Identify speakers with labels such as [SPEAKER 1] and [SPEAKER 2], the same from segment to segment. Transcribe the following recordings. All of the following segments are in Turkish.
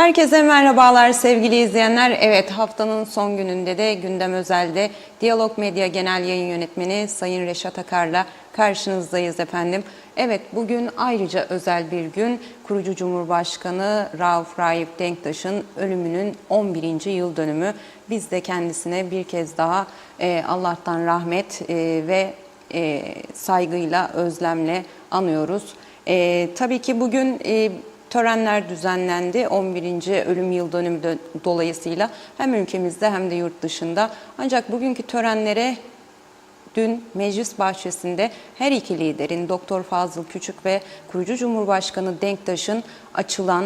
[SPEAKER 1] Herkese merhabalar sevgili izleyenler. Evet, haftanın son gününde de Gündem Özel'de Diyalog Medya Genel Yayın Yönetmeni Sayın Reşat Akar'la karşınızdayız efendim. Evet, bugün ayrıca özel bir gün. Kurucu Cumhurbaşkanı Rauf Raif Denktaş'ın ölümünün 11. yıl dönümü. Biz de kendisine bir kez daha Allah'tan rahmet ve saygıyla, özlemle anıyoruz. Tabii ki bugün törenler düzenlendi 11. ölüm yıl dönümü dolayısıyla hem ülkemizde hem de yurt dışında. Ancak bugünkü törenlere dün meclis bahçesinde her iki liderin Doktor Fazıl Küçük ve kurucu Cumhurbaşkanı Denktaş'ın açılan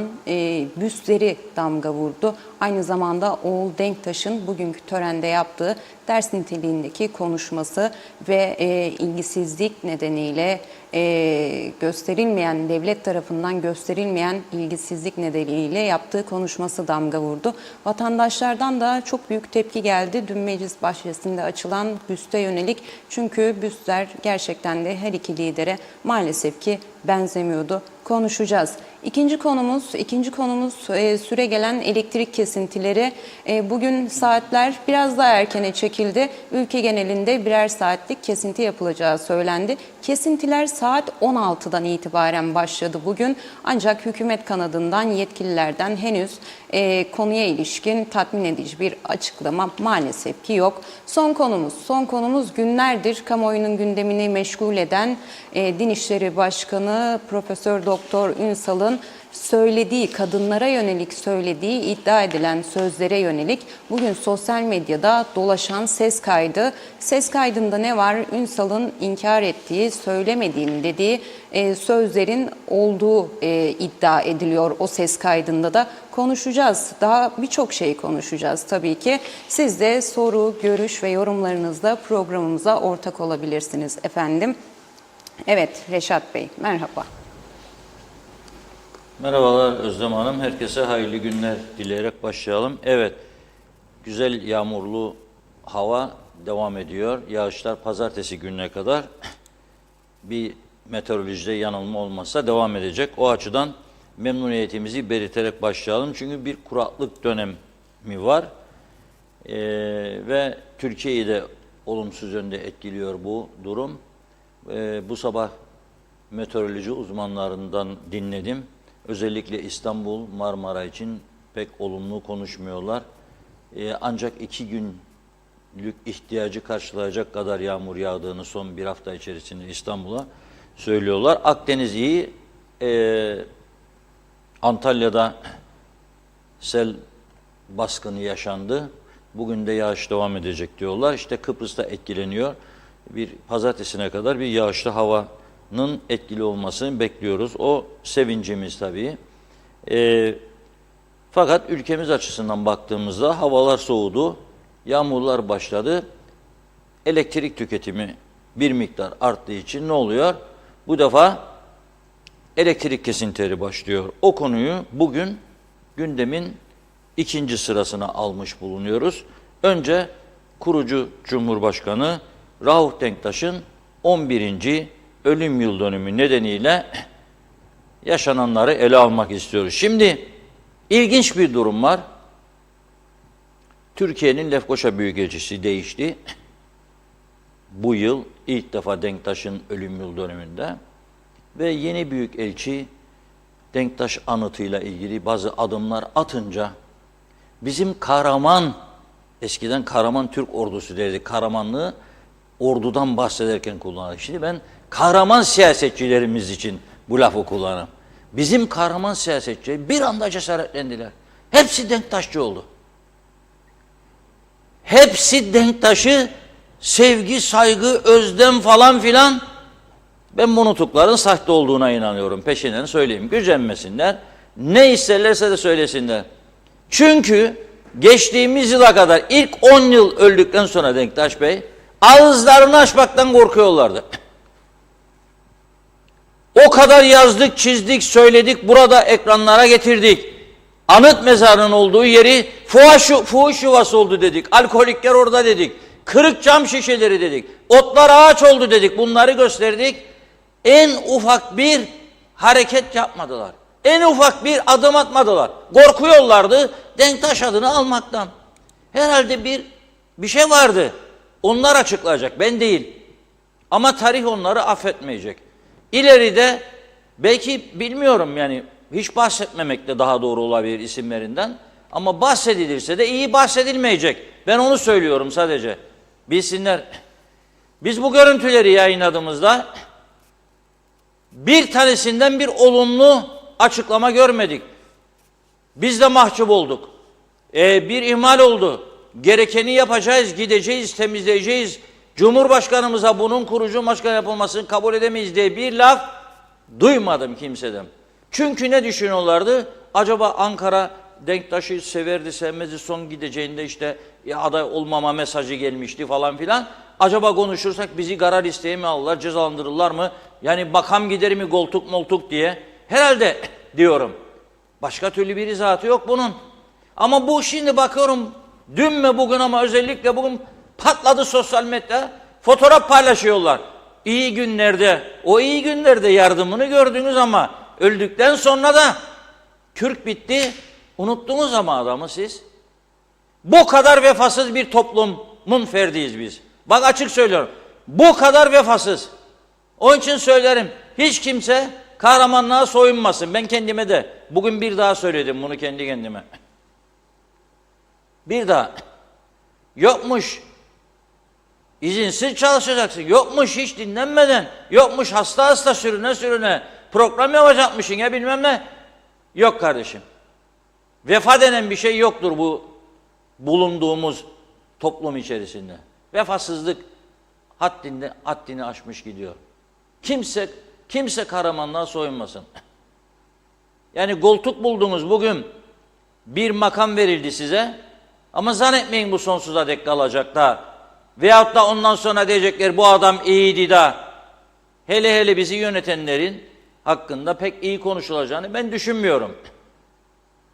[SPEAKER 1] büstleri damga vurdu. Aynı zamanda oğul Denktaş'ın bugünkü törende yaptığı ders niteliğindeki konuşması ve ilgisizlik nedeniyle gösterilmeyen, devlet tarafından gösterilmeyen ilgisizlik nedeniyle yaptığı konuşması damga vurdu. Vatandaşlardan da çok büyük tepki geldi dün meclis bahçesinde açılan büste yönelik. Çünkü büstler gerçekten de her iki lidere maalesef ki benzemiyordu. Konuşacağız. İkinci konumuz süre gelen elektrik kesintileri. Bugün saatler biraz daha erkene çekildi. Ülke genelinde birer saatlik kesinti yapılacağı söylendi. Kesintiler saat 16'dan itibaren başladı bugün. Ancak hükümet kanadından, yetkililerden henüz konuya ilişkin tatmin edici bir açıklama maalesef ki yok. Son konumuz günlerdir kamuoyunun gündemini meşgul eden Din İşleri Başkanı Profesör Doktor Ünsal'ın söylediği, kadınlara yönelik söylediği iddia edilen sözlere yönelik bugün sosyal medyada dolaşan ses kaydı. Ses kaydında ne var? Ünsal'ın inkar ettiği, söylemediğim dediği sözlerin olduğu iddia ediliyor o ses kaydında da. Konuşacağız. Daha birçok şey konuşacağız tabii ki. Siz de soru, görüş ve yorumlarınızla programımıza ortak olabilirsiniz efendim. Evet, Reşat Bey, merhaba.
[SPEAKER 2] Merhabalar Özlem Hanım. Herkese hayırlı günler dileyerek başlayalım. Evet, güzel yağmurlu hava devam ediyor. Yağışlar pazartesi gününe kadar bir meteorolojide yanılma olmazsa devam edecek. O açıdan memnuniyetimizi belirterek başlayalım. Çünkü bir kuraklık dönemi var ve Türkiye'yi de olumsuz yönde etkiliyor bu durum. Bu sabah meteoroloji uzmanlarından dinledim. Özellikle İstanbul, Marmara için pek olumlu konuşmuyorlar. Ancak 2 günlük ihtiyacı karşılayacak kadar yağmur yağdığını son bir hafta içerisinde İstanbul'a söylüyorlar. Akdeniz iyi. Antalya'da sel baskını yaşandı. Bugün de yağış devam edecek diyorlar. İşte Kıbrıs'ta etkileniyor. Bir pazartesine kadar bir yağışlı havanın etkili olmasını bekliyoruz. O sevincimiz tabii. Fakat ülkemiz açısından baktığımızda havalar soğudu, yağmurlar başladı. Elektrik tüketimi bir miktar arttığı için ne oluyor? Bu defa elektrik kesintileri başlıyor. O konuyu bugün gündemin 2. sırasına almış bulunuyoruz. Önce kurucu Cumhurbaşkanı Rauf Denktaş'ın 11. ölüm yıl dönümü nedeniyle yaşananları ele almak istiyoruz. Şimdi ilginç bir durum var. Türkiye'nin Lefkoşa Büyükelçisi değişti. Bu yıl ilk defa Denktaş'ın ölüm yıl dönümünde ve yeni büyükelçi Denktaş anıtıyla ilgili bazı adımlar atınca bizim Kahraman, eskiden Kahraman Türk ordusu derdi, kahramanlığı ordudan bahsederken kullanır. Şimdi ben kahraman siyasetçilerimiz için bu lafı kullanırım. Bizim kahraman siyasetçiler bir anda cesaretlendiler. Hepsi Denktaşçı oldu. Hepsi Denktaş'ı sevgi, saygı, özlem falan filan, ben bu nutukların sahte olduğuna inanıyorum. Peşinden söyleyeyim. Gücenmesinler. Ne isterlerse de söylesinler. Çünkü geçtiğimiz yıla kadar ilk 10 yıl öldükten sonra Denktaş Bey ağızlarını açmaktan korkuyorlardı. O kadar yazdık, çizdik, söyledik, burada ekranlara getirdik. Anıt mezarının olduğu yeri fuhuş yuvası oldu dedik. Alkolikler orada dedik. Kırık cam şişeleri dedik. Otlar ağaç oldu dedik. Bunları gösterdik. En ufak bir hareket yapmadılar. En ufak bir adım atmadılar. Korkuyorlardı Denktaş adını almaktan. Herhalde bir şey vardı. Onlar açıklayacak, ben değil. Ama tarih onları affetmeyecek. İleride belki bilmiyorum yani hiç bahsetmemek de daha doğru olabilir isimlerinden. Ama bahsedilirse de iyi bahsedilmeyecek. Ben onu söylüyorum sadece. Bilsinler. Biz bu görüntüleri yayınladığımızda bir tanesinden bir olumlu açıklama görmedik. Biz de mahcup olduk. Bir ihmal oldu. Gerekeni yapacağız, gideceğiz, temizleyeceğiz. Cumhurbaşkanımıza bunun kurucu başkan yapılmasını kabul edemeyiz diye bir laf duymadım kimseden. Çünkü ne düşünüyorlardı? Acaba Ankara Denktaş'ı severdi, sevmezdi, son gideceğinde işte aday olmama mesajı gelmişti falan filan. Acaba konuşursak bizi karar listeye mi alırlar, cezalandırırlar mı? Yani makam gider mi koltuk moltuk diye. Herhalde diyorum. Başka türlü bir izahatı yok bunun. Ama bu şimdi bakıyorum dün mü bugün ama özellikle bugün patladı sosyal medya. Fotoğraf paylaşıyorlar. İyi günlerde, o iyi günlerde yardımını gördünüz ama öldükten sonra da Türk bitti. Unuttunuz ama adamı siz. Bu kadar vefasız bir toplumun ferdiyiz biz. Bak açık söylüyorum. Bu kadar vefasız. Onun için söylerim. Hiç kimse kahramanlığa soyunmasın. Ben kendime de bugün bir daha söyledim bunu kendi kendime. Bir daha. Yokmuş izinsiz çalışacaksın. Yokmuş hiç dinlenmeden. Yokmuş hasta hasta sürüne sürüne program yapacakmışsın ya bilmem ne. Yok kardeşim. Vefa denen bir şey yoktur bu bulunduğumuz toplum içerisinde. Vefasızlık haddini aşmış gidiyor. Kimse kahramanlığa soyunmasın. Yani koltuk buldunuz bugün bir makam verildi size ama zannetmeyin bu sonsuza dek kalacak da veyahut da ondan sonra diyecekler bu adam iyiydi da hele bizi yönetenlerin hakkında pek iyi konuşulacağını ben düşünmüyorum.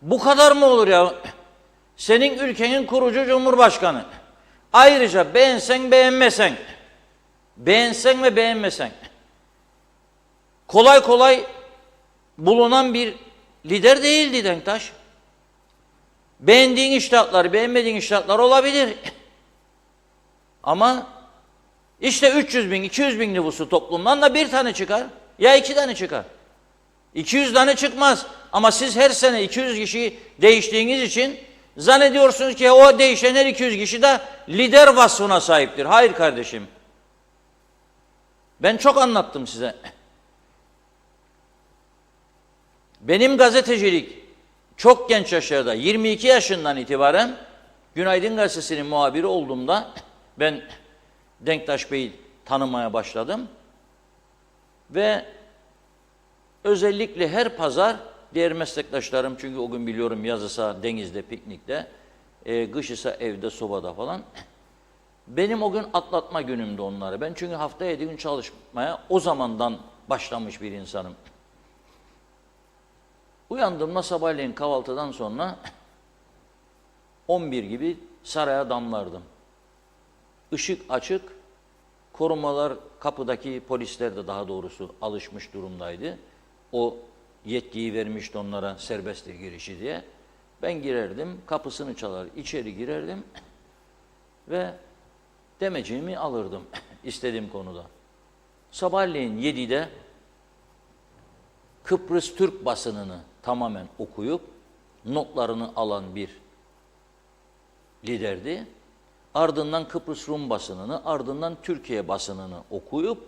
[SPEAKER 2] Bu kadar mı olur ya? Senin ülkenin kurucu cumhurbaşkanı. Ayrıca beğensen beğenmesen, beğensen ve beğenmesen, kolay kolay bulunan bir lider değildi Denktaş. Beğendiğin iştahatlar, beğenmediğin iştahatlar olabilir. Ama işte 300 bin, 200 bin nüfusu toplumdan da bir tane çıkar. Ya 2 tane çıkar. 200 tane çıkmaz. Ama siz her sene 200 kişi değiştiğiniz için zannediyorsunuz ki o değişen her 200 kişi de lider vasfına sahiptir. Hayır kardeşim. Ben çok anlattım size. Benim gazetecilik çok genç yaşlarda 22 yaşından itibaren Günaydın Gazetesi'nin muhabiri olduğumda ben Denktaş Bey'i tanımaya başladım. Ve özellikle her pazar diğer meslektaşlarım çünkü o gün biliyorum yazısa denizde, piknikte, kışısa evde, sobada falan. Benim o gün atlatma günümdü onları. Ben çünkü hafta 7 gün çalışmaya o zamandan başlamış bir insanım. Uyandığımda sabahleyin kahvaltıdan sonra 11 gibi saraya damlardım. Işık açık, korumalar kapıdaki polisler de daha doğrusu alışmış durumdaydı. O yetkiyi vermişti onlara serbesttir girişi diye. Ben girerdim, kapısını çalar, içeri girerdim ve demeciğimi alırdım istediğim konuda. Sabahleyin 7'de Kıbrıs Türk basınını tamamen okuyup notlarını alan bir liderdi. Ardından Kıbrıs Rum basınını, ardından Türkiye basınını okuyup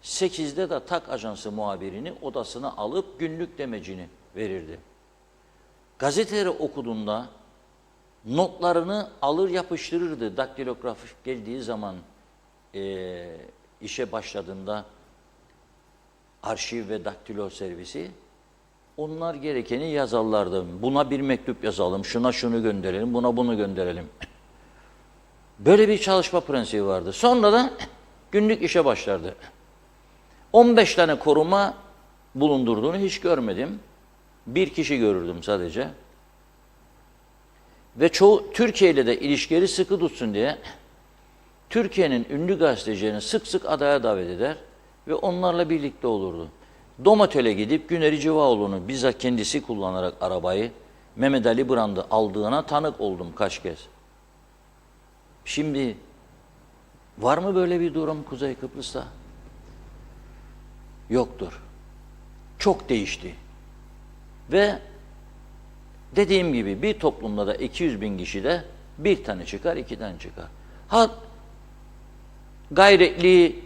[SPEAKER 2] 8'de de TAK Ajansı muhabirini odasına alıp günlük demecini verirdi. Gazeteleri okuduğunda notlarını alır yapıştırırdı. Daktilografik geldiği zaman işe başladığında arşiv ve daktilo servisi onlar gerekeni yazarlardı. Buna bir mektup yazalım, şuna şunu gönderelim, buna bunu gönderelim. Böyle bir çalışma prensibi vardı. Sonra da günlük işe başlardı. 15 tane koruma bulundurduğunu hiç görmedim. Bir kişi görürdüm sadece. Ve çoğu Türkiye ile de ilişkileri sıkı tutsun diye Türkiye'nin ünlü gazetecilerini sık sık adaya davet eder ve onlarla birlikte olurdu. Domatöle gidip Güneri Civaoğlu'nu bizzat kendisi kullanarak arabayı Mehmet Ali Brand'ı aldığına tanık oldum kaç kez. Şimdi var mı böyle bir durum Kuzey Kıbrıs'ta? Yoktur. Çok değişti. Ve dediğim gibi bir toplumda da 200 bin kişide bir tane çıkar, iki tane çıkar. Ha, gayretli,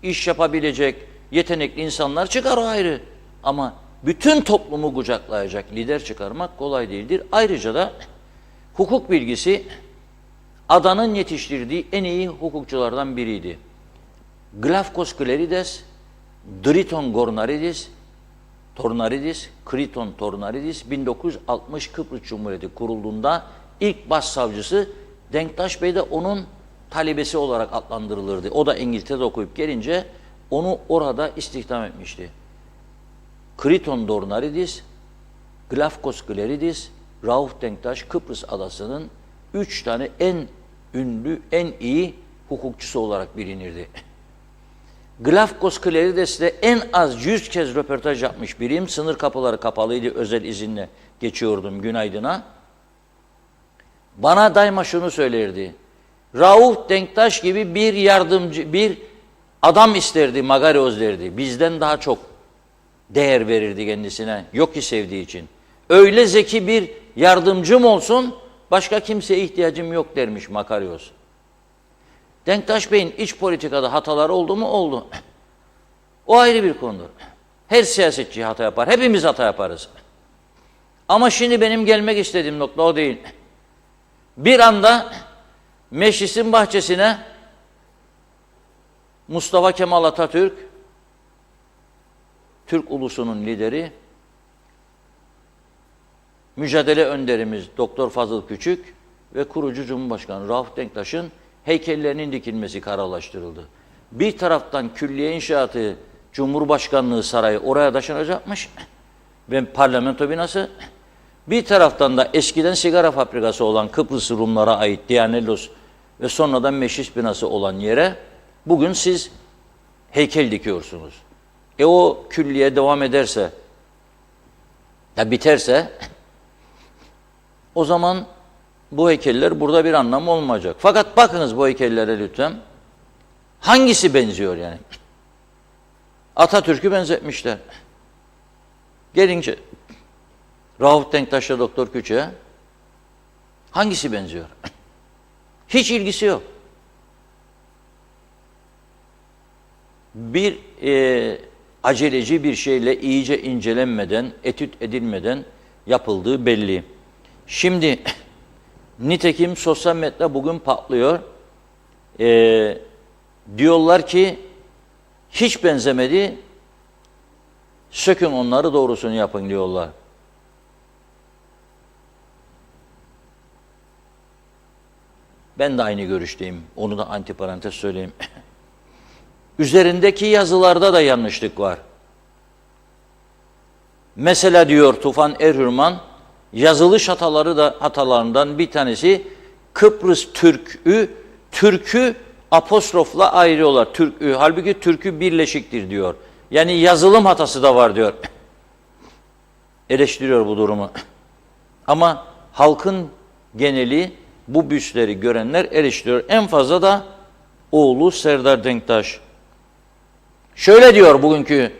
[SPEAKER 2] iş yapabilecek, yetenekli insanlar çıkar, o ayrı. Ama bütün toplumu kucaklayacak lider çıkarmak kolay değildir. Ayrıca da hukuk bilgisi adanın yetiştirdiği en iyi hukukçulardan biriydi. Glafkos Klerides, Driton Tornaridis, Kriton Tornaridis 1960 Kıbrıs Cumhuriyeti kurulduğunda ilk başsavcısı, Denktaş Bey de onun talebesi olarak adlandırılırdı. O da İngiltere'de okuyup gelince onu orada istihdam etmişti. Kriton Tornaridis, Glafkos Kleridis, Rauf Denktaş Kıbrıs adasının 3 tane en ünlü, en iyi hukukçusu olarak bilinirdi. Glafkos Klerides'le en az 100 kez röportaj yapmış biriyim. Sınır kapıları kapalıydı, özel izinle geçiyordum günaydına. Bana daima şunu söylerdi. Rauf Denktaş gibi bir yardımcı, bir adam isterdi, Magarios derdi. Bizden daha çok değer verirdi kendisine, yok ki sevdiği için. Öyle zeki bir yardımcım olsun, başka kimseye ihtiyacım yok dermiş Makarios. Denktaş Bey'in iç politikada hataları oldu mu? Oldu. O ayrı bir konudur. Her siyasetçi hata yapar. Hepimiz hata yaparız. Ama şimdi benim gelmek istediğim nokta o değil. Bir anda meclisin bahçesine Mustafa Kemal Atatürk, Türk ulusunun lideri, mücadele önderimiz Doktor Fazıl Küçük ve kurucu Cumhurbaşkanı Rauf Denktaş'ın heykellerinin dikilmesi kararlaştırıldı. Bir taraftan külliye inşaatı, Cumhurbaşkanlığı sarayı oraya taşınacakmış ve parlamento binası. Bir taraftan da eskiden sigara fabrikası olan Kıbrıs Rumlara ait Diyanellos ve sonradan meclis binası olan yere bugün siz heykel dikiyorsunuz. O külliye devam ederse, ya biterse, o zaman bu heykeller burada bir anlamı olmayacak. Fakat bakınız bu heykellere lütfen. Hangisi benziyor yani? Atatürk'ü benzetmişler. Gelince Rauf Denktaş'la Doktor Küçük'e hangisi benziyor? Hiç ilgisi yok. Bir aceleci bir şeyle iyice incelenmeden, etüt edilmeden yapıldığı belli. Şimdi nitekim sosyal medya bugün patlıyor. Diyorlar ki hiç benzemedi, sökün onları doğrusunu yapın diyorlar. Ben de aynı görüşteyim. Onu da antiparantez söyleyeyim. Üzerindeki yazılarda da yanlışlık var. Mesela diyor Tufan Erhürman, yazılış hatalarından bir tanesi Kıbrıs Türk'ü apostrofla ayırıyorlar. Türk'ü, halbuki Türk'ü birleşiktir diyor. Yani yazılım hatası da var diyor. Eleştiriyor bu durumu. Ama halkın geneli bu büstleri görenler eleştiriyor. En fazla da oğlu Serdar Denktaş. Şöyle diyor bugünkü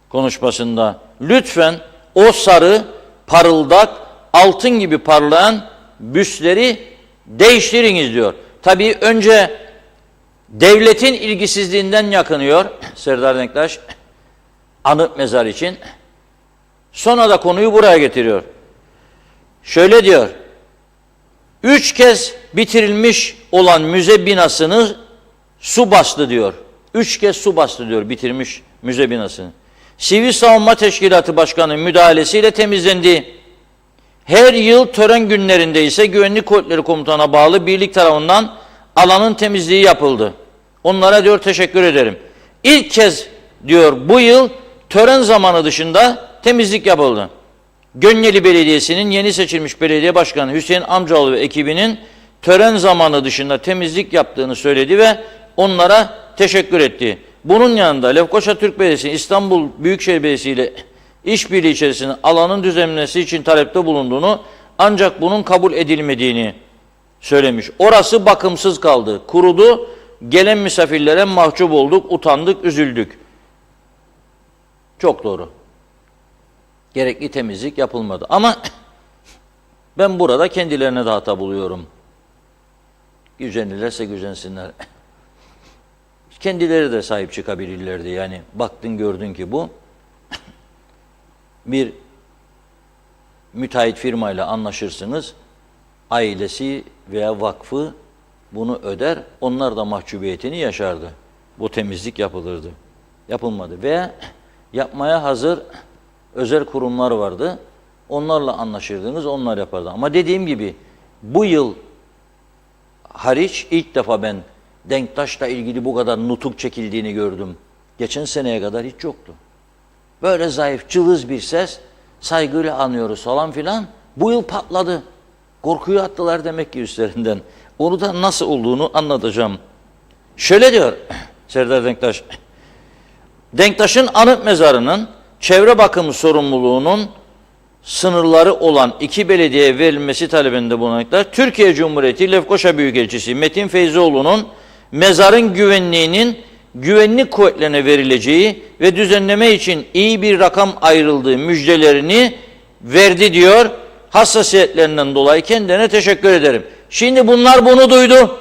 [SPEAKER 2] konuşmasında. Lütfen o sarı, parıldak, altın gibi parlayan büstleri değiştiriniz diyor. Tabii önce devletin ilgisizliğinden yakınıyor Serdar Denktaş anıt mezar için. Sonra da konuyu buraya getiriyor. Şöyle diyor. 3 kez bitirilmiş olan müze binasını su bastı diyor. 3 kez su bastı diyor bitirmiş müze binasını. Sivil Savunma Teşkilatı Başkanı müdahalesiyle temizlendi. Her yıl tören günlerinde ise Güvenlik Kuvvetleri Komutanı'na bağlı birlik tarafından alanın temizliği yapıldı. Onlara diyor teşekkür ederim. İlk kez diyor bu yıl tören zamanı dışında temizlik yapıldı. Gönyeli Belediyesi'nin yeni seçilmiş belediye başkanı Hüseyin Amcaoğlu ve ekibinin tören zamanı dışında temizlik yaptığını söyledi ve onlara teşekkür etti. bunun yanında Lefkoşa Türk Belediyesi, İstanbul Büyükşehir Belediyesi ile işbirliği içerisinde alanın düzenlenmesi için talepte bulunduğunu ancak bunun kabul edilmediğini söylemiş. Orası bakımsız kaldı, kurudu, gelen misafirlere mahcup olduk, utandık, üzüldük. Çok doğru. Gerekli temizlik yapılmadı. Ama ben burada kendilerine de hata buluyorum. Gücenirlerse gücensinler. Kendileri de sahip çıkabilirlerdi. Yani baktın gördün ki bu bir müteahhit firmayla anlaşırsınız. Ailesi veya vakfı bunu öder. Onlar da mahcubiyetini yaşardı. Bu temizlik yapılırdı. Yapılmadı. Veya yapmaya hazır özel kurumlar vardı. Onlarla anlaşırdınız, onlar yapardı. Ama dediğim gibi bu yıl hariç ilk defa ben Denktaş'la ilgili bu kadar nutuk çekildiğini gördüm. Geçen seneye kadar hiç yoktu. Böyle zayıf, cılız bir ses, saygıyla anıyoruz falan filan. Bu yıl patladı. Korkuyu attılar demek ki üstlerinden. Onu da nasıl olduğunu anlatacağım. Şöyle diyor Serdar Denktaş. Denktaş'ın anıt mezarının çevre bakımı sorumluluğunun sınırları olan 2 belediyeye verilmesi talebinde bulunanlar, Türkiye Cumhuriyeti Lefkoşa Büyükelçisi Metin Feyzioğlu'nun mezarın güvenliğinin güvenlik kuvvetlerine verileceği ve düzenleme için iyi bir rakam ayrıldığı müjdelerini verdi diyor. Hassasiyetlerinden dolayı kendine teşekkür ederim. Şimdi bunlar bunu duydu.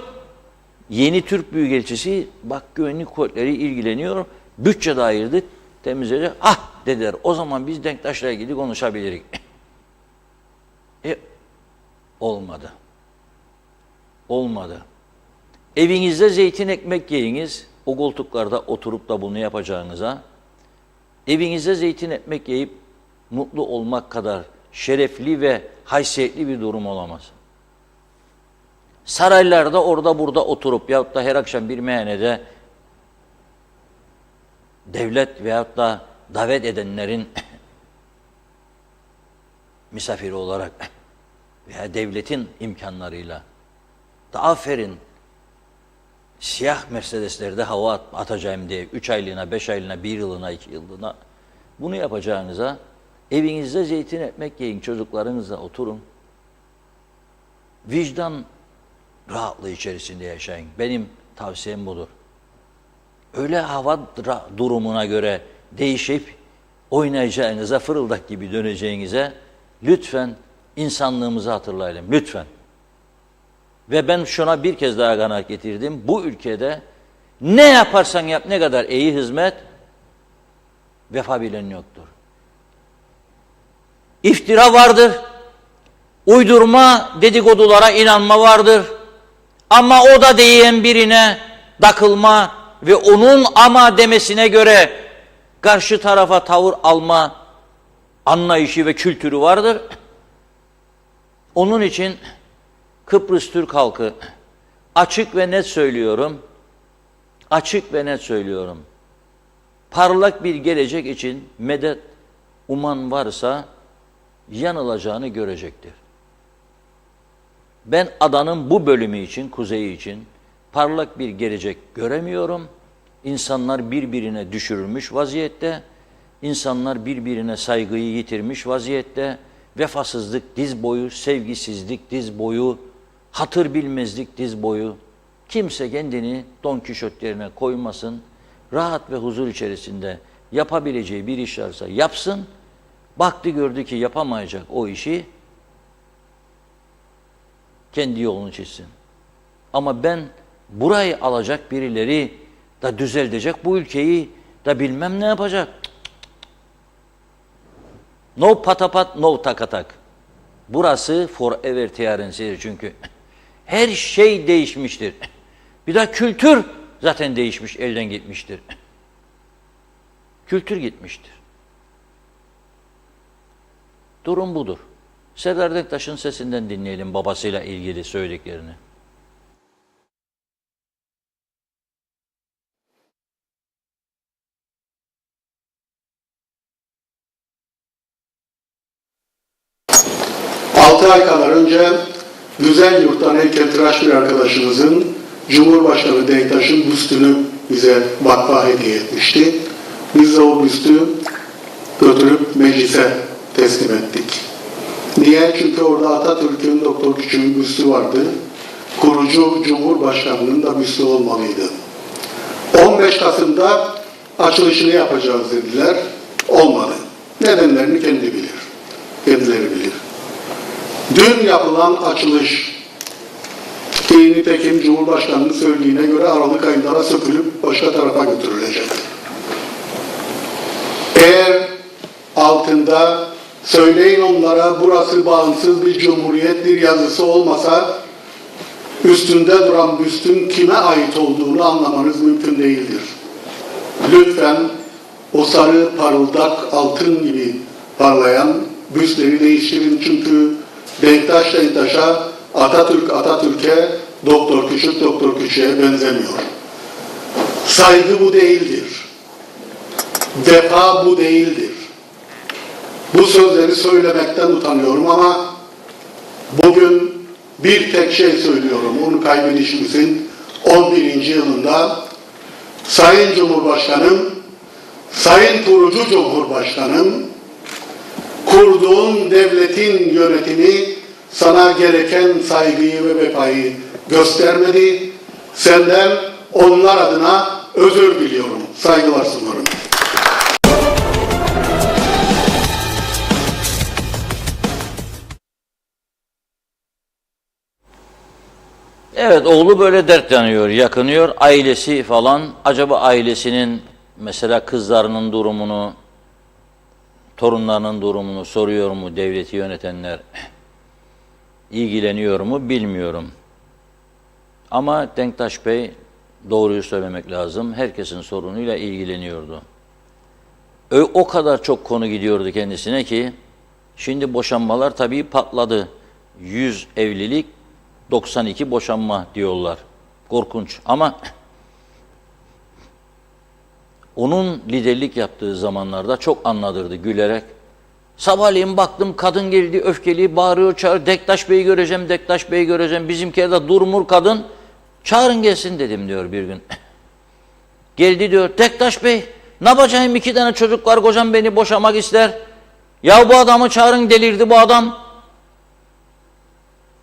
[SPEAKER 2] Yeni Türk Büyükelçisi bak güvenlik kuvvetleri ilgileniyor. Bütçe de ayırdı. Temizleyecek. Ah dediler. O zaman biz Denktaş'la ilgili konuşabiliriz. Olmadı. Olmadı. Evinizde zeytin ekmek yiyiniz. O koltuklarda oturup da bunu yapacağınıza. Evinizde zeytin ekmek yiyip mutlu olmak kadar şerefli ve haysiyetli bir durum olamaz. Saraylarda orada burada oturup yahut da her akşam bir meyhanede devlet veyahut da davet edenlerin misafiri olarak veya devletin imkanlarıyla da aferin siyah Mercedeslerde hava atacağım diye 3 aylığına, 5 aylığına, 1 yılına, 2 yıllığına bunu yapacağınıza evinizde zeytin ekmek yiyin, çocuklarınızla oturun. Vicdan rahatlığı içerisinde yaşayın. Benim tavsiyem budur. Öyle hava durumuna göre değişip oynayacağınıza, fırıldak gibi döneceğinize lütfen insanlığımızı hatırlayalım. Lütfen. Ve ben şuna bir kez daha kanaat getirdim. Bu ülkede ne yaparsan yap, ne kadar iyi hizmet, vefa bilen yoktur. İftira vardır. Uydurma dedikodulara inanma vardır. Ama o da diyen birine takılma ve onun ama demesine göre karşı tarafa tavır alma anlayışı ve kültürü vardır. Onun için Kıbrıs Türk halkı açık ve net söylüyorum, açık ve net söylüyorum. Parlak bir gelecek için medet uman varsa yanılacağını görecektir. Ben adanın bu bölümü için, kuzeyi için parlak bir gelecek göremiyorum. İnsanlar birbirine düşürülmüş vaziyette, insanlar birbirine saygıyı yitirmiş vaziyette, vefasızlık diz boyu, sevgisizlik diz boyu, hatır bilmezlik diz boyu. Kimse kendini Don Kişot yerine koymasın, rahat ve huzur içerisinde yapabileceği bir iş varsa yapsın, baktı gördü ki yapamayacak o işi, kendi yolunu çizsin. Ama ben burayı alacak birileri da düzeltecek bu ülkeyi da bilmem ne yapacak. No patapat, no takatak. Burası forever TRNC'dir çünkü. Her şey değişmiştir. Bir de kültür zaten değişmiş, elden gitmiştir. Kültür gitmiştir. Durum budur. Serdar Denktaş'ın sesinden dinleyelim babasıyla ilgili söylediklerini.
[SPEAKER 3] Altı ay kadar önce Güzel Yurt'tan heykeltıraş bir arkadaşımızın Cumhurbaşkanı Denktaş'ın büstünü bize vakfa hediye etmişti. Biz de o büstü götürüp meclise teslim ettik. Niye? Çünkü orada Atatürk'ün, Doktor Küçük'ün büstü vardı. Kurucu Cumhurbaşkanı'nın da büstü olmalıydı. 15 Kasım'da açılışını yapacağız dediler. Olmadı. Nedenlerini kendileri bilir. Dün yapılan açılış, ki nitekim Cumhurbaşkanı'nın söylediğine göre Aralık ayında sökülüp başka tarafa götürülecek. Eğer altında söyleyin onlara burası bağımsız bir cumhuriyettir yazısı olmasa, üstünde duran büstün kime ait olduğunu anlamanız mümkün değildir. Lütfen o sarı parıldak altın gibi parlayan büstleri değiştirin, çünkü Denktaş Denktaş'a, Atatürk Atatürk'e, Doktor Küçük Doktor Küçük'e benzemiyor. Saygı bu değildir. Vefa bu değildir. Bu sözleri söylemekten utanıyorum ama bugün bir tek şey söylüyorum. Onu kaybedişimizin 11. yılında Sayın Cumhurbaşkanım, Sayın Kurucu Cumhurbaşkanım, kurduğun devletin yönetimi sana gereken saygıyı ve vefayı göstermedi. Senden onlar adına özür diliyorum. Saygılar sunuyorum.
[SPEAKER 2] Evet, oğlu böyle dert yanıyor, yakınıyor. Ailesi falan, acaba ailesinin mesela kızlarının durumunu, torunlarının durumunu soruyor mu devleti yönetenler? İlgileniyor mu bilmiyorum. Ama Denktaş Bey, doğruyu söylemek lazım, herkesin sorunuyla ilgileniyordu. O kadar çok konu gidiyordu kendisine ki, şimdi boşanmalar tabii patladı. 100 evlilik, 92 boşanma diyorlar. Korkunç ama onun liderlik yaptığı zamanlarda çok anladırdı gülerek. Sabahleyin baktım kadın geldi öfkeli bağırıyor çağır. Denktaş Bey'i göreceğim, Denktaş Bey'i göreceğim. Bizimkiler de durmur kadın. Çağırın gelsin dedim diyor bir gün. Geldi diyor Denktaş Bey ne yapacağım 2 tane çocuk var kocam beni boşamak ister. Ya bu adamı çağırın delirdi bu adam.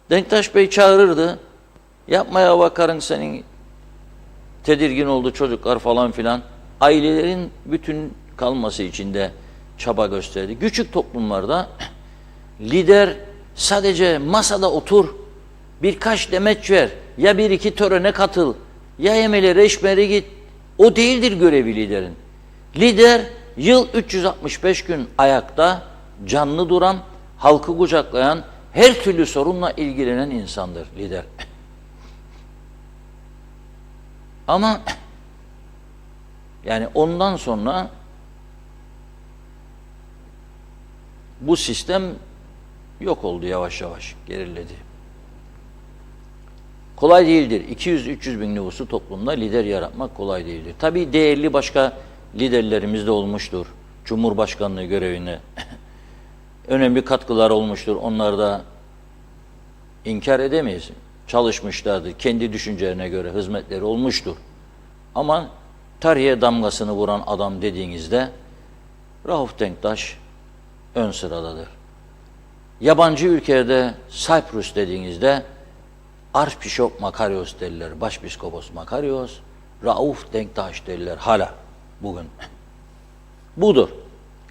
[SPEAKER 2] Denktaş Bey çağırırdı. Yapmaya bakarın senin tedirgin oldu çocuklar falan filan. Ailelerin bütün kalması için de çaba gösterdi. Küçük toplumlarda lider sadece masada otur, birkaç demeç ver, ya bir iki törene katıl, ya yemelere içmere git. O değildir görevi liderin. Lider yıl 365 gün ayakta, canlı duran, halkı kucaklayan, her türlü sorunla ilgilenen insandır lider. Ama yani ondan sonra bu sistem yok oldu yavaş yavaş, geriledi. Kolay değildir. 200-300 bin nüfusu toplumda lider yaratmak kolay değildir. Tabii değerli başka liderlerimiz de olmuştur. Cumhurbaşkanlığı görevine önemli katkılar olmuştur. Onlar da inkar edemeyiz. Çalışmışlardır. Kendi düşüncelerine göre hizmetleri olmuştur. Ama tarihe damgasını vuran adam dediğinizde Rauf Denktaş ön sıradadır. Yabancı ülkelerde Cyprus dediğinizde Archbishop Makarios derler, Başpiskopos Makarios, Rauf Denktaş derler hala bugün. Budur.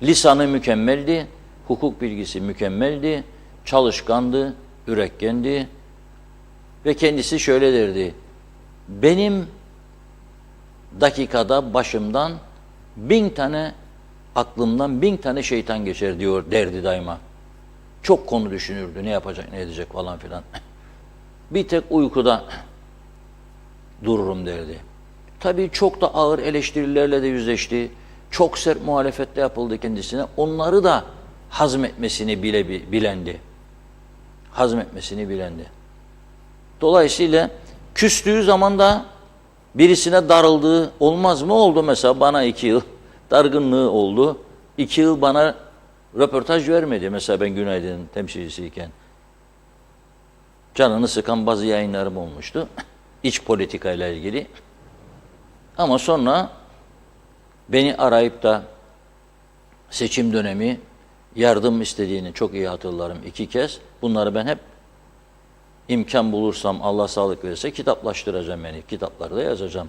[SPEAKER 2] Lisanı mükemmeldi, hukuk bilgisi mükemmeldi, çalışkandı, üretkendi ve kendisi şöyle derdi. Benim dakikada başımdan 1000 tane, aklımdan 1000 tane şeytan geçer diyor derdi daima. Çok konu düşünürdü, ne yapacak, ne edecek falan filan. Bir tek uykuda dururum derdi. Tabii çok da ağır eleştirilerle de yüzleşti. Çok sert muhalefette yapıldı kendisine. Onları da hazmetmesini bilendi. Hazmetmesini bilendi. Dolayısıyla küstüğü zaman da birisine darıldığı olmaz mı? Oldu mesela bana 2 yıl dargınlığı oldu. 2 yıl bana röportaj vermedi. Mesela ben Günaydın'ın temsilcisiyken. Canını sıkan bazı yayınlarım olmuştu. İç politikayla ilgili. Ama sonra beni arayıp da seçim dönemi yardım istediğini çok iyi hatırlarım 2 kez. Bunları ben hep imkan bulursam, Allah sağlık verirse kitaplaştıracağım yani. Kitaplarda yazacağım.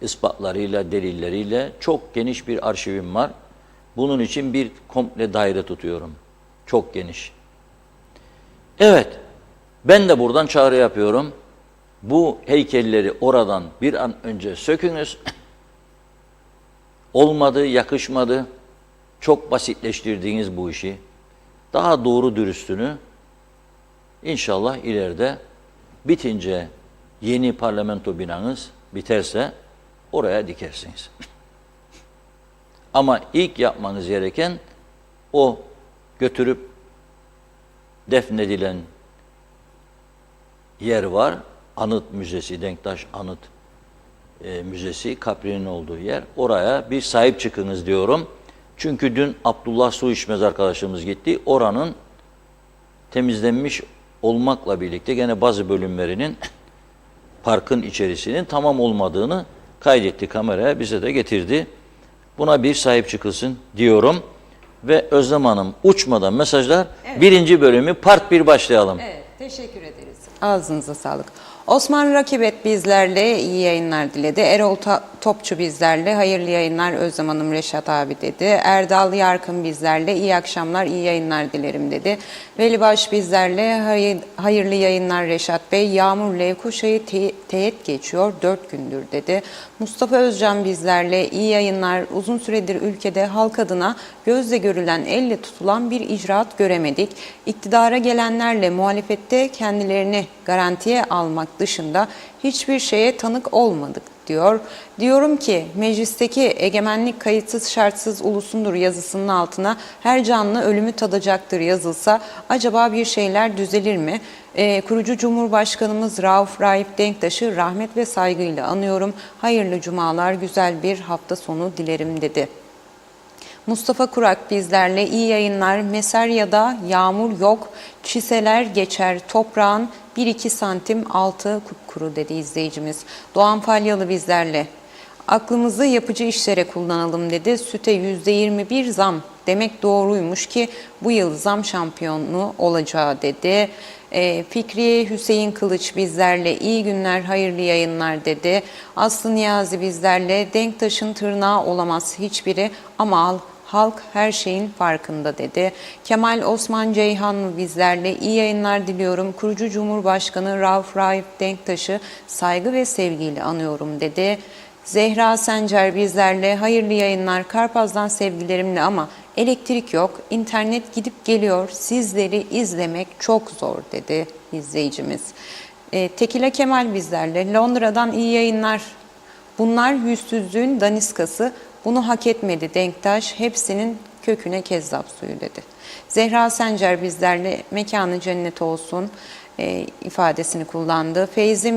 [SPEAKER 2] İspatlarıyla, delilleriyle çok geniş bir arşivim var. Bunun için bir komple daire tutuyorum. Çok geniş. Evet, ben de buradan çağrı yapıyorum. Bu heykelleri oradan bir an önce sökünüz. Olmadı, yakışmadı. Çok basitleştirdiğiniz bu işi. Daha doğru dürüstünü inşallah ileride bitince yeni parlamento binanız biterse oraya dikersiniz. Ama ilk yapmanız gereken o götürüp defnedilen yer var. Anıt Müzesi, Denktaş Anıt Müzesi, kabrinin olduğu yer. Oraya bir sahip çıkınız diyorum. Çünkü dün Abdullah Suişmez arkadaşımız gitti. Oranın temizlenmiş olmakla birlikte gene bazı bölümlerinin parkın içerisinin tamam olmadığını kaydetti kameraya, bize de getirdi. Buna bir sahip çıkılsın diyorum. Ve Özlem Hanım uçmadan mesajlar. Evet. 1. bölümü part 1 başlayalım.
[SPEAKER 1] Evet, teşekkür ederiz. Ağzınıza sağlık. Osman Rakibet bizlerle iyi yayınlar diledi. Erol Topçu bizlerle hayırlı yayınlar Özlem Hanım, Reşat abi dedi. Erdal Yarkın bizlerle iyi akşamlar, iyi yayınlar dilerim dedi. Velibaş bizlerle hayırlı yayınlar Reşat Bey. Yağmur Levkuşa'yı teğet geçiyor 4 gündür dedi. Mustafa Özcan bizlerle iyi yayınlar. Uzun süredir ülkede halk adına gözle görülen, elle tutulan bir icraat göremedik. İktidara gelenlerle muhalefette kendilerini garantiye almak dışında hiçbir şeye tanık olmadık diyor. Diyorum ki meclisteki egemenlik kayıtsız şartsız ulusundur yazısının altına her canlı ölümü tadacaktır yazılsa acaba bir şeyler düzelir mi? Kurucu Cumhurbaşkanımız Rauf Denktaş'ı rahmet ve saygıyla anıyorum. Hayırlı cumalar, güzel bir hafta sonu dilerim dedi. Mustafa Kurak bizlerle iyi yayınlar. Mesarya'da yağmur yok. Çiseler geçer toprağın 1-2 santim altı kupkuru dedi izleyicimiz. Doğan Falyalı bizlerle. Aklımızı yapıcı işlere kullanalım dedi. Süte %21 zam demek doğruymuş ki bu yıl zam şampiyonu olacağı dedi. Fikriye Hüseyin Kılıç bizlerle iyi günler, hayırlı yayınlar dedi. Aslı Niyazi bizlerle Denktaş'ın tırnağı olamaz hiçbiri ama halk her şeyin farkında dedi. Kemal Osman Ceyhanlı bizlerle iyi yayınlar diliyorum. Kurucu Cumhurbaşkanı Rauf Denktaş'ı saygı ve sevgiyle anıyorum dedi. Zehra Sencer bizlerle hayırlı yayınlar. Karpaz'dan sevgilerimle ama elektrik yok. İnternet gidip geliyor. Sizleri izlemek çok zor dedi izleyicimiz. Tekila Kemal bizlerle Londra'dan iyi yayınlar. Bunlar yüzsüzlüğün daniskası. Bunu hak etmedi Denktaş. Hepsinin köküne kezzap suyu dedi. Zehra Sencer bizlerle mekanı cennet olsun ifadesini kullandı. Feyzi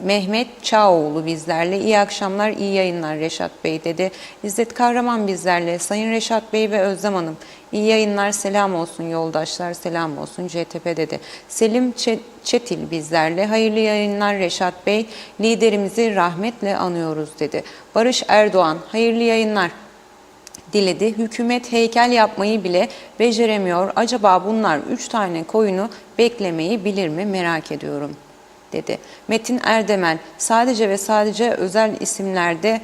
[SPEAKER 1] Mehmet Çağoğlu bizlerle iyi akşamlar, iyi yayınlar Reşat Bey dedi. İzzet Kahraman bizlerle Sayın Reşat Bey ve Özlem Hanım iyi yayınlar, selam olsun yoldaşlar, selam olsun CTP dedi. Selim Çetil bizlerle hayırlı yayınlar Reşat Bey, liderimizi rahmetle anıyoruz dedi. Barış Erdoğan hayırlı yayınlar diledi. Hükümet heykel yapmayı bile beceremiyor. Acaba bunlar 3 tane koyunu beklemeyi bilir mi merak ediyorum dedi. Metin Erdemel sadece ve sadece özel isimlerde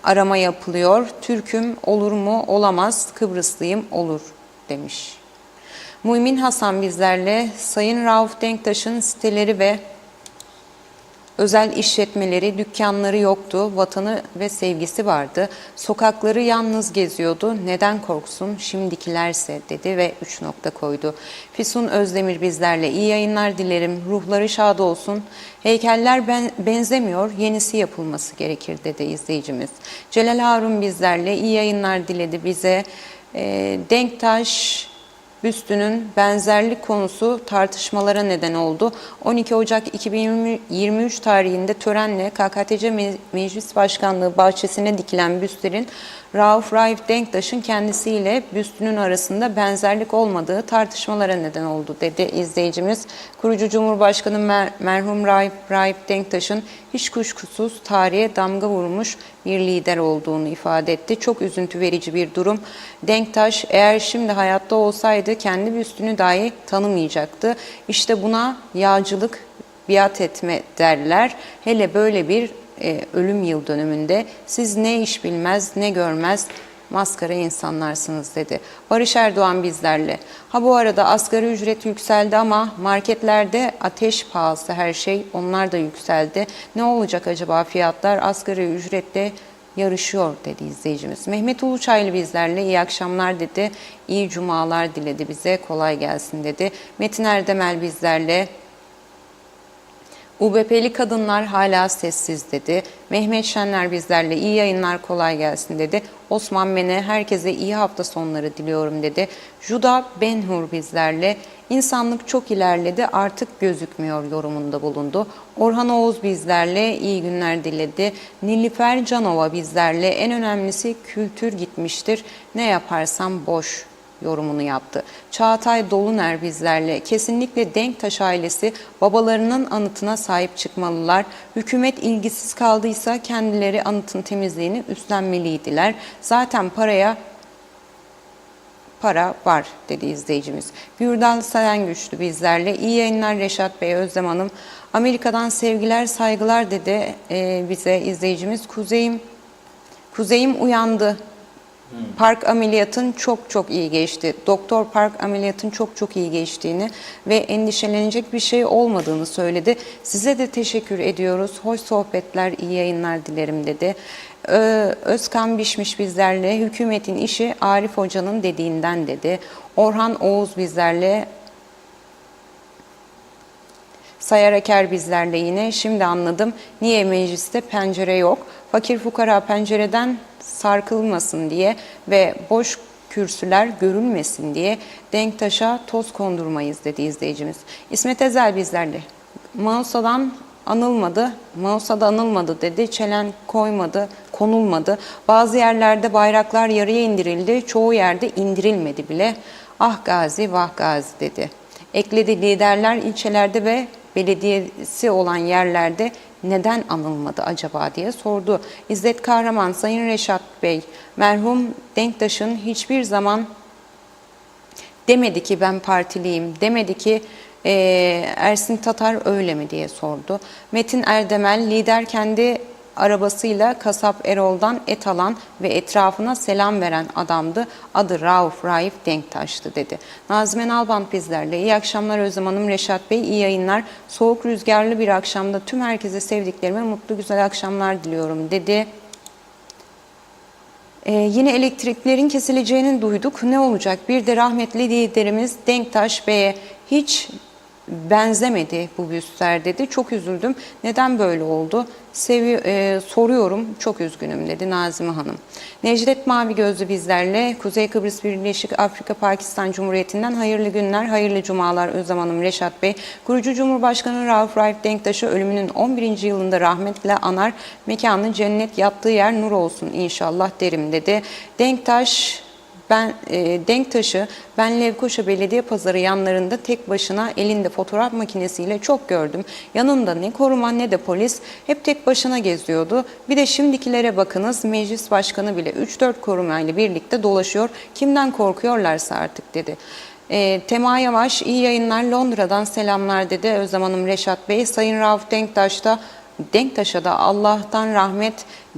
[SPEAKER 1] arama yapılıyor. Türk'üm olur mu? Olamaz. Kıbrıslıyım olur demiş. Mümin Hasan bizlerle Sayın Rauf Denktaş'ın siteleri ve özel işletmeleri, dükkanları yoktu. Vatanı ve sevgisi vardı. Sokakları yalnız geziyordu. Neden korksun? Şimdikilerse dedi ve 3 nokta koydu. Füsun Özdemir bizlerle iyi yayınlar dilerim. Ruhları şad olsun. Heykeller benzemiyor. Yenisi yapılması gerekir dedi izleyicimiz. Celal Harun bizlerle iyi yayınlar diledi bize. Denktaş büstünün benzerlik konusu tartışmalara neden oldu. 12 Ocak 2023 tarihinde törenle KKTC Meclis Başkanlığı bahçesine dikilen büstlerin Rauf Denktaş'ın kendisiyle büstünün arasında benzerlik olmadığı tartışmalara neden oldu dedi izleyicimiz. Kurucu Cumhurbaşkanı merhum Rauf Denktaş'ın hiç kuşkusuz tarihe damga vurmuş bir lider olduğunu ifade etti. Çok üzüntü verici bir durum. Denktaş eğer şimdi hayatta olsaydı kendi büstünü dahi tanımayacaktı. İşte buna yağcılık, biat etme derler. Hele böyle bir ölüm yıl dönümünde siz ne iş bilmez ne görmez maskara insanlarsınız dedi. Barış Erdoğan bizlerle. Ha bu arada asgari ücret yükseldi ama marketlerde ateş pahası her şey, onlar da yükseldi. Ne olacak acaba fiyatlar asgari ücretle yarışıyor dedi izleyicimiz. Mehmet Uluçaylı bizlerle iyi akşamlar dedi. İyi cumalar diledi bize, kolay gelsin dedi. Metin Erdemel bizlerle. UBP'li kadınlar hala sessiz dedi. Mehmet Şenler bizlerle iyi yayınlar, kolay gelsin dedi. Osman Mene herkese iyi hafta sonları diliyorum dedi. Juda Benhur bizlerle insanlık çok ilerledi artık gözükmüyor yorumunda bulundu. Orhan Oğuz bizlerle iyi günler diledi. Nilüfer Canova bizlerle en önemlisi kültür gitmiştir. Ne yaparsam boş yorumunu yaptı. Çağatay Doluner bizlerle kesinlikle Denktaş ailesi babalarının anıtına sahip çıkmalılar. Hükümet ilgisiz kaldıysa kendileri anıtın temizliğini üstlenmeliydiler. Zaten para var dedi izleyicimiz. Gürdal Sayengüçlü bizlerle iyi yayınlar Reşat Bey, Özlem Hanım. Amerika'dan sevgiler saygılar dedi bize izleyicimiz. Kuzeyim uyandı. Park ameliyatın çok iyi geçti. Doktor Park ameliyatın çok iyi geçtiğini ve endişelenecek bir şey olmadığını söyledi. Size de teşekkür ediyoruz. Hoş sohbetler, iyi yayınlar dilerim dedi. Özkan Bişmiş bizlerle hükümetin işi Arif Hoca'nın dediğinden dedi. Orhan Oğuz bizlerle. Sayar Eker bizlerle yine. Şimdi anladım niye mecliste pencere yok. Fakir fukara pencereden sarkılmasın diye ve boş kürsüler görülmesin diye Denktaş'a toz kondurmayız dedi izleyicimiz. İsmet Ezel bizlerle. Mausa'da anılmadı dedi. Çelen konulmadı. Bazı yerlerde bayraklar yarıya indirildi. Çoğu yerde indirilmedi bile. Ah Gazi, vah Gazi dedi. Ekledi liderler ilçelerde ve belediyesi olan yerlerde neden anılmadı acaba diye sordu. İzzet Kahraman, Sayın Reşat Bey, merhum Denktaş'ın hiçbir zaman demedi ki ben partiliyim, demedi ki Ersin Tatar öyle mi diye sordu. Metin Erdemel, lider kendi arabasıyla kasap Erol'dan et alan ve etrafına selam veren adamdı. Adı Rauf Denktaş'tı dedi. Nazmen Alban bizlerle. İyi akşamlar Özlem Hanım, Reşat Bey, iyi yayınlar. Soğuk rüzgarlı bir akşamda tüm herkese sevdiklerime mutlu güzel akşamlar diliyorum dedi. Yine elektriklerin kesileceğini duyduk. Ne olacak? Bir de rahmetli liderimiz Denktaş Bey'e hiç benzemedi bu büstler dedi. Çok üzüldüm. Neden böyle oldu? Soruyorum. Çok üzgünüm dedi Nazime Hanım. Necdet Mavi Gözlü bizlerle. Kuzey Kıbrıs Birleşik Afrika Pakistan Cumhuriyeti'nden hayırlı günler, hayırlı cumalar Özlem Hanım, Reşat Bey. Kurucu Cumhurbaşkanı Rauf Denktaş'ı ölümünün 11. yılında rahmetle anar. Mekanı cennet, yattığı yer nur olsun inşallah derim dedi. Denktaş'ı ben Lefkoşa Belediye Pazarı yanlarında tek başına elinde fotoğraf makinesiyle çok gördüm. Yanında ne koruma ne de polis, hep tek başına geziyordu. Bir de şimdikilere bakınız, meclis başkanı bile 3-4 korumayla birlikte dolaşıyor. Kimden korkuyorlarsa artık dedi. Tema Yavaş, iyi yayınlar, Londra'dan selamlar dedi Özlem Hanım, Reşat Bey. Sayın Rauf Denktaş'a da Allah'tan rahmet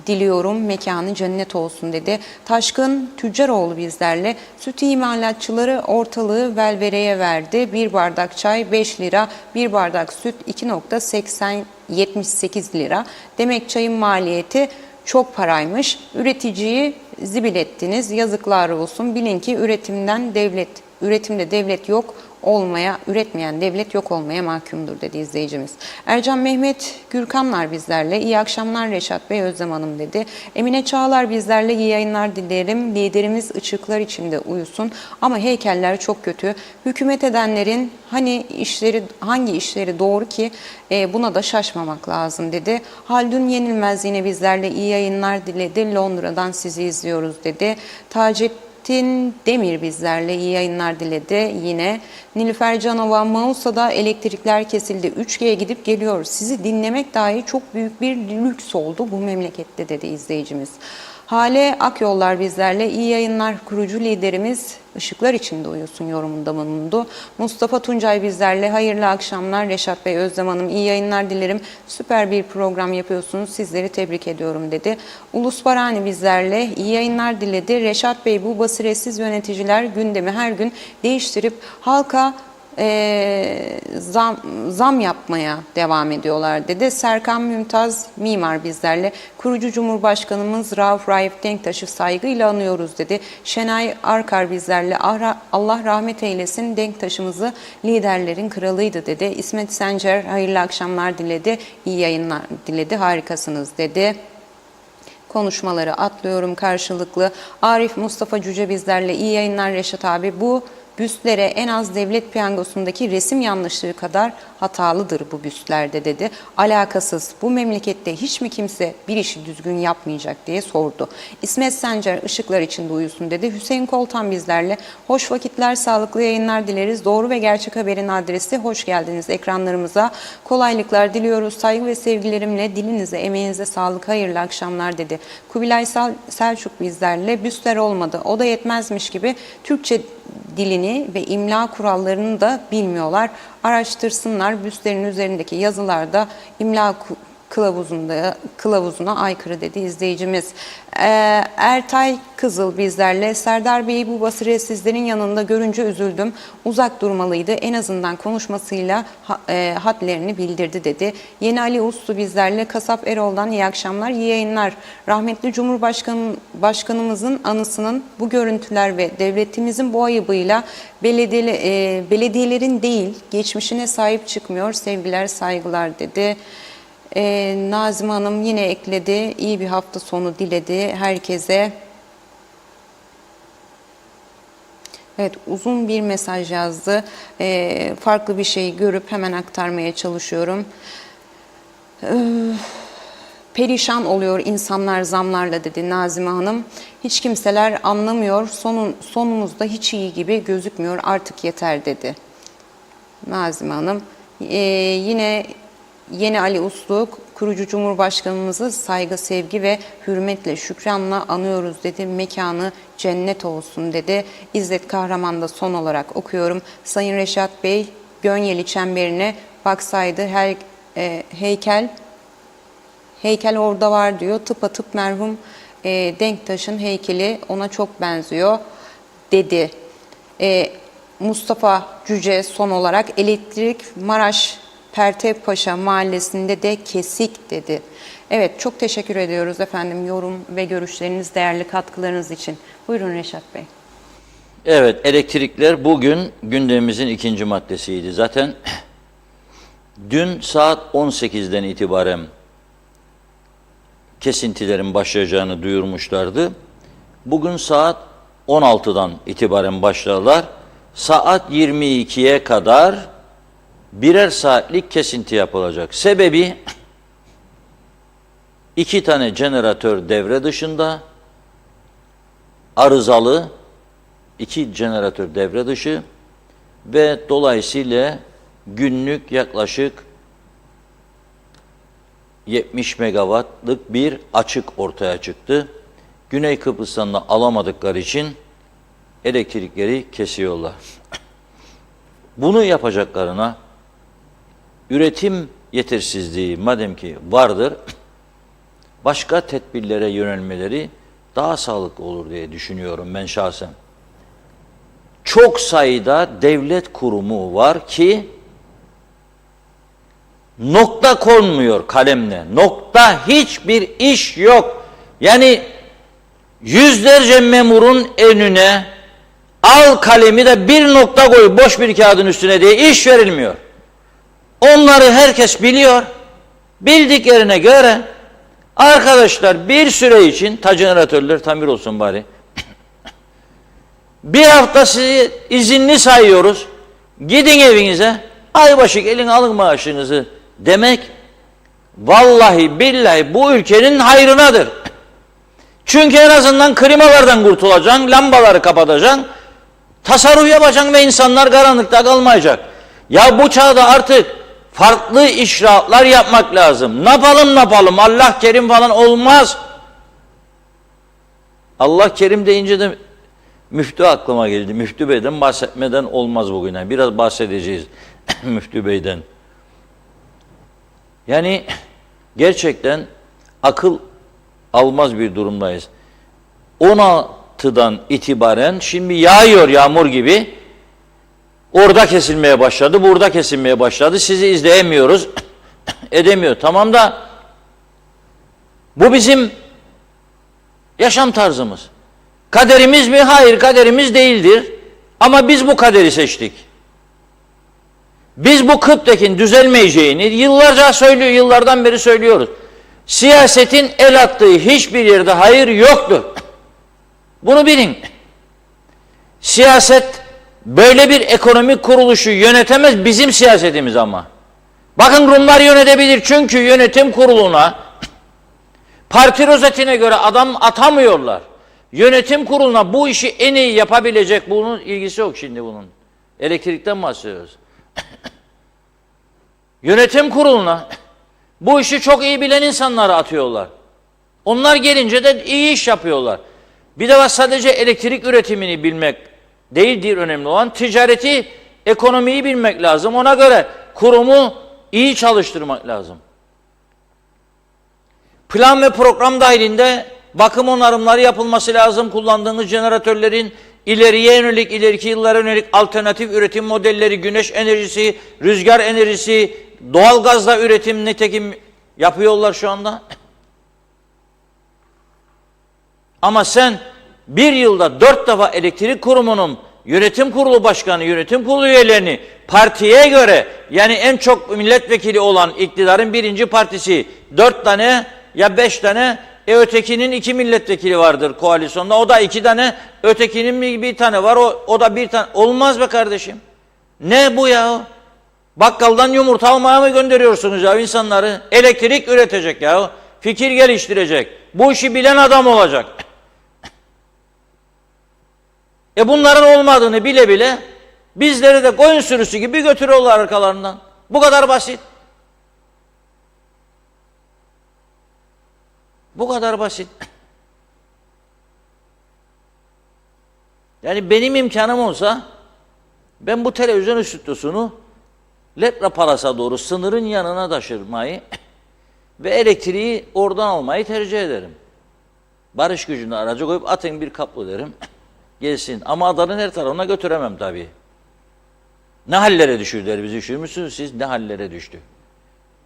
[SPEAKER 1] diliyorum, mekanı cennet olsun dedi. Taşkın Tüccaroğlu bizlerle. Süt imalatçıları ortalığı velvereye verdi. Bir bardak çay 5 lira, bir bardak süt 2,78 lira. Demek çayın maliyeti çok paraymış. Üreticiyi zibil ettiniz. Yazıklar olsun. Bilin ki üretimde devlet yok. üretmeyen devlet yok olmaya mahkumdur dedi izleyicimiz. Ercan Mehmet Gürkanlar bizlerle. İyi akşamlar Reşat Bey, Özlem Hanım dedi. Emine Çağlar bizlerle. İyi yayınlar dilerim. Liderimiz ışıklar içinde uyusun ama heykeller çok kötü. Hükümet edenlerin hangi işleri doğru ki buna da şaşmamak lazım dedi. Haldun Yenilmez yine bizlerle. İyi yayınlar diledi. Londra'dan sizi izliyoruz dedi. Taceddin Demir bizlerle. İyi yayınlar diledi. Yine Nilüfer Canova, Mausa'da elektrikler kesildi. 3G'ye gidip geliyoruz. Sizi dinlemek dahi çok büyük bir lüks oldu bu memlekette dedi izleyicimiz. Hale Akyollar bizlerle. İyi yayınlar, kurucu liderimiz ışıklar içinde uyusun yorumunda bulundu. Mustafa Tuncay bizlerle. Hayırlı akşamlar Reşat Bey, Özlem Hanım. İyi yayınlar dilerim. Süper bir program yapıyorsunuz. Sizleri tebrik ediyorum dedi. Ulus Barani bizlerle. İyi yayınlar diledi. Reşat Bey, bu basiretsiz yöneticiler gündemi her gün değiştirip halka zam yapmaya devam ediyorlar dedi. Serkan Mümtaz Mimar bizlerle. Kurucu Cumhurbaşkanımız Rauf Raif Denktaş'ı saygıyla anıyoruz dedi. Şenay Arkar bizlerle. Allah rahmet eylesin, Denktaş'ımızı liderlerin kralıydı dedi. İsmet Sencer hayırlı akşamlar diledi. İyi yayınlar diledi. Harikasınız dedi. Konuşmaları atlıyorum karşılıklı. Arif Mustafa Cüce bizlerle. İyi yayınlar Reşat abi. Bu büstlere en az devlet piyangosundaki resim yanlışlığı kadar hatalıdır bu büstlerde dedi. Alakasız, bu memlekette hiç mi kimse bir işi düzgün yapmayacak diye sordu. İsmet Sencer ışıklar içinde uyusun dedi. Hüseyin Koltan bizlerle. Hoş vakitler, sağlıklı yayınlar dileriz. Doğru ve gerçek haberin adresi. Hoş geldiniz ekranlarımıza. Kolaylıklar diliyoruz. Saygı ve sevgilerimle dilinize, emeğinize sağlık, hayırlı akşamlar dedi. Kubilay Selçuk bizlerle. Büstler olmadı. O da yetmezmiş gibi Türkçe dilini ve imla kurallarını da bilmiyorlar. Araştırsınlar. Büstlerin üzerindeki yazılarda imla kılavuzuna aykırı dedi izleyicimiz. Ertay Kızıl bizlerle. Serdar Bey'i bu basiretsizlerin yanında görünce üzüldüm. Uzak durmalıydı. En azından konuşmasıyla hadlerini bildirdi dedi. Yeni Ali Uslu bizlerle. Kasap Erol'dan iyi akşamlar, iyi yayınlar. Rahmetli Cumhurbaşkanımızın anısının bu görüntüler ve devletimizin bu ayıbıyla belediyelerin değil geçmişine sahip çıkmıyor. Sevgiler, saygılar dedi. Nazım Hanım yine ekledi. İyi bir hafta sonu diledi herkese. Evet, uzun bir mesaj yazdı. Farklı bir şey görüp hemen aktarmaya çalışıyorum. Perişan oluyor insanlar zamlarla dedi Nazime Hanım. Hiç kimseler anlamıyor. Sonumuzda hiç iyi gibi gözükmüyor. Artık yeter dedi Nazime Hanım. Yine Yeni Ali Uslu, kurucu Cumhurbaşkanımızı saygı, sevgi ve hürmetle, şükranla anıyoruz dedi. Mekanı cennet olsun dedi. İzzet Kahraman da son olarak okuyorum. Sayın Reşat Bey, Gönyeli çemberine baksaydı heykel orada var diyor. Tıpatıp merhum Denktaş'ın heykeli ona çok benziyor dedi. Mustafa Cüce son olarak elektrik Maraş Pertevpaşa mahallesinde de kesik dedi. Evet, çok teşekkür ediyoruz efendim yorum ve görüşleriniz, değerli katkılarınız için. Buyurun Reşat Bey.
[SPEAKER 2] Evet, elektrikler bugün gündemimizin ikinci maddesiydi. Zaten dün saat 18'den itibaren kesintilerin başlayacağını duyurmuşlardı. Bugün saat 16'dan itibaren başlarlar. Saat 22'ye kadar birer saatlik kesinti yapılacak. Sebebi 2 tane jeneratör devre dışında, arızalı 2 jeneratör devre dışı ve dolayısıyla günlük yaklaşık 70 megawattlık bir açık ortaya çıktı. Güney Kıbrıs'tan da alamadıkları için elektrikleri kesiyorlar. Bunu yapacaklarına üretim yetersizliği madem ki vardır, başka tedbirlere yönelmeleri daha sağlıklı olur diye düşünüyorum ben şahsen. Çok sayıda devlet kurumu var ki nokta konmuyor kalemle. Nokta, hiçbir iş yok. Yani yüzlerce memurun önüne Al kalemi de bir nokta koy boş bir kağıdın üstüne diye iş verilmiyor. Onları herkes biliyor. Bildiklerine göre arkadaşlar bir süre için jeneratörler tamir olsun bari. Bir hafta sizi izinli sayıyoruz. Gidin evinize. Aybaşı gelin alın maaşınızı demek vallahi billahi bu ülkenin hayrınadır. Çünkü en azından klimalardan kurtulacaksın, lambaları kapatacaksın, tasarruf yapacaksın ve insanlar karanlıkta kalmayacak. Ya bu çağda artık farklı işraatlar yapmak lazım. Ne yapalım Allah kerim falan olmaz. Allah kerim deyince de müftü aklıma geldi. Müftü Bey'den bahsetmeden olmaz bugün. Yani biraz bahsedeceğiz Müftü Bey'den. Yani gerçekten akıl almaz bir durumdayız. 16'dan itibaren şimdi yağıyor yağmur gibi. Orada kesilmeye başladı, burada kesilmeye başladı. Sizi izleyemiyoruz, edemiyor. Tamam da bu bizim yaşam tarzımız. Kaderimiz mi? Hayır, kaderimiz değildir. Ama biz bu kaderi seçtik. Biz bu Kıptek'in düzelmeyeceğini yıllardan beri söylüyoruz. Siyasetin el attığı hiçbir yerde hayır yoktur. Bunu bilin. Siyaset böyle bir ekonomik kuruluşu yönetemez, bizim siyasetimiz ama. Bakın Rumlar yönetebilir çünkü yönetim kuruluna parti rozetine göre adam atamıyorlar. Yönetim kuruluna bu işi en iyi yapabilecek, bunun ilgisi yok şimdi bunun. Elektrikten bahsediyoruz. Yönetim kuruluna bu işi çok iyi bilen insanları atıyorlar. Onlar gelince de iyi iş yapıyorlar. Bir de sadece elektrik üretimini bilmek değildir önemli olan. Ticareti, ekonomiyi bilmek lazım. Ona göre kurumu iyi çalıştırmak lazım. Plan ve program dahilinde bakım onarımları yapılması lazım. Kullandığınız jeneratörlerin ileriye yönelik, ileriki yıllara yönelik alternatif üretim modelleri, güneş enerjisi, rüzgar enerjisi, doğalgazla üretim nitekim yapıyorlar şu anda. Ama sen bir yılda 4 defa elektrik kurumunun yönetim kurulu başkanı, yönetim kurulu üyelerini partiye göre, yani en çok milletvekili olan iktidarın birinci partisi 4 tane ya 5 tane, ötekinin 2 milletvekili vardır koalisyonda. O da 2 tane, ötekinin bir tane var, o da 1 tane. Olmaz be kardeşim. Ne bu ya? Bakkaldan yumurta almaya mı gönderiyorsunuz ya insanları? Elektrik üretecek ya. Fikir geliştirecek. Bu işi bilen adam olacak. Bunların olmadığını bile bile bizleri de koyun sürüsü gibi götürüyorlar arkalarından. Bu kadar basit. Bu kadar basit. Yani benim imkanım olsa ben bu televizyon stüdyosunu Letra Palas'a doğru sınırın yanına taşırmayı ve elektriği oradan almayı tercih ederim. Barış gücünü araca koyup atın bir kaplı derim. Gelsin. Ama adanın her tarafına götüremem tabii. Ne hallere düşürdüler bizi, düşünmüşsünüz siz, ne hallere düştü.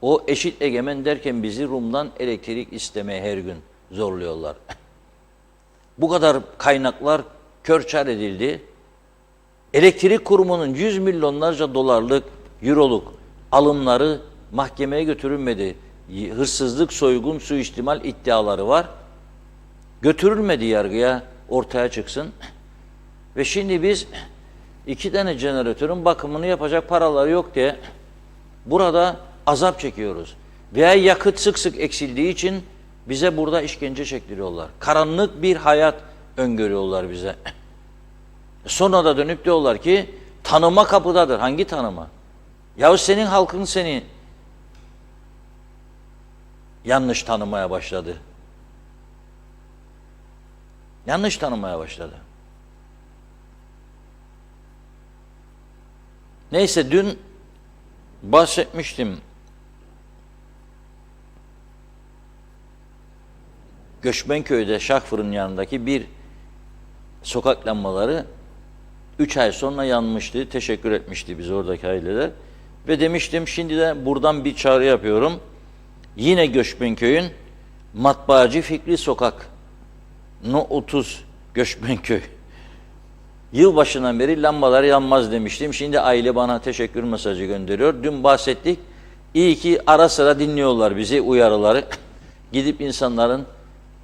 [SPEAKER 2] O eşit egemen derken bizi Rum'dan elektrik istemeye her gün zorluyorlar. Bu kadar kaynaklar körçar edildi. Elektrik kurumunun 100 milyonlarca dolarlık, euroluk alımları mahkemeye götürülmedi. Hırsızlık, soygun, suistimal iddiaları var. Götürülmedi yargıya, ortaya çıksın. Ve şimdi biz 2 tane jeneratörün bakımını yapacak paraları yok diye burada azap çekiyoruz. Veya yakıt sık sık eksildiği için bize burada işkence çektiriyorlar. Karanlık bir hayat öngörüyorlar bize. Sonra da dönüp diyorlar ki tanıma kapıdadır. Hangi tanıma? Yahu senin halkın seni yanlış tanımaya başladı. Yanlış tanımaya başladı. Neyse dün bahsetmiştim. Göçmenköy'de Şahfır'ın yanındaki bir sokak lambaları 3 ay sonra yanmıştı. Teşekkür etmişti biz oradaki aileler. Ve demiştim şimdi de buradan bir çağrı yapıyorum. Yine Göçmenköy'ün Matbaacı Fikri Sokak No 30 Göçmenköy. Yılbaşından beri lambalar yanmaz demiştim. Şimdi aile bana teşekkür mesajı gönderiyor. Dün bahsettik. İyi ki ara sıra dinliyorlar bizi, uyarıları. Gidip insanların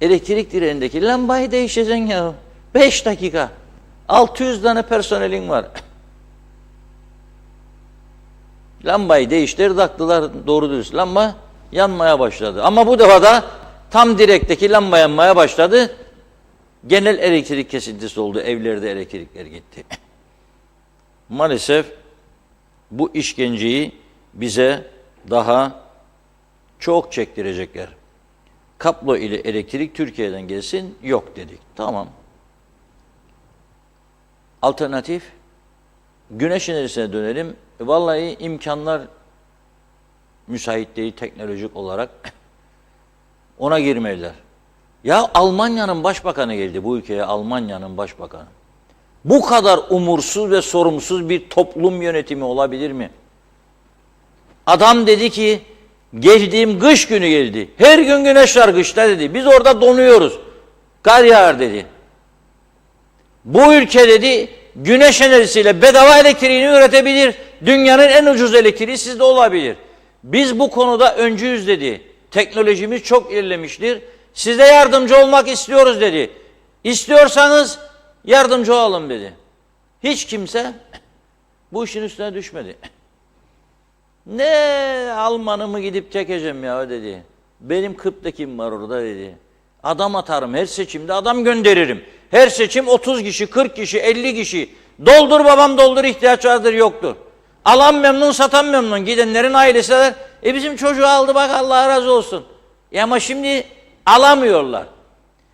[SPEAKER 2] elektrik direğindeki lambayı değişeceksin ya. 5 dakika. 600 tane personelin var. Lambayı değiştir, taktılar doğru dürüst. Lamba yanmaya başladı. Ama bu defa da tam direkteki lamba yanmaya başladı. Genel elektrik kesintisi oldu. Evlerde elektrikler gitti. Maalesef bu işkenceyi bize daha çok çektirecekler. Kablo ile elektrik Türkiye'den gelsin, yok dedik. Tamam. Alternatif, güneş enerjisine dönelim. Vallahi imkanlar müsait değil teknolojik olarak. Ona girmeliler. Ya Almanya'nın başbakanı geldi bu ülkeye, Almanya'nın başbakanı. Bu kadar umursuz ve sorumsuz bir toplum yönetimi olabilir mi? Adam dedi ki, geldiğim kış günü geldi. Her gün güneş var kışta dedi. Biz orada donuyoruz. Kar yağar dedi. Bu ülke dedi, güneş enerjisiyle bedava elektriğini üretebilir. Dünyanın en ucuz elektriği sizde olabilir. Biz bu konuda öncüyüz dedi. Teknolojimiz çok ilerlemiştir. Size yardımcı olmak istiyoruz dedi. İstiyorsanız yardımcı olalım dedi. Hiç kimse bu işin üstüne düşmedi. Ne Alman'ımı gidip çekeceğim ya dedi. Benim Kıbrıs'takim var orada dedi. Adam atarım her seçimde adam gönderirim. Her seçim 30 kişi, 40 kişi, 50 kişi. Doldur babam doldur ihtiyaç vardır yoktur. Alan memnun satan memnun. Gidenlerin ailesi der. Bizim çocuğu aldı bak Allah razı olsun. Ama şimdi alamıyorlar.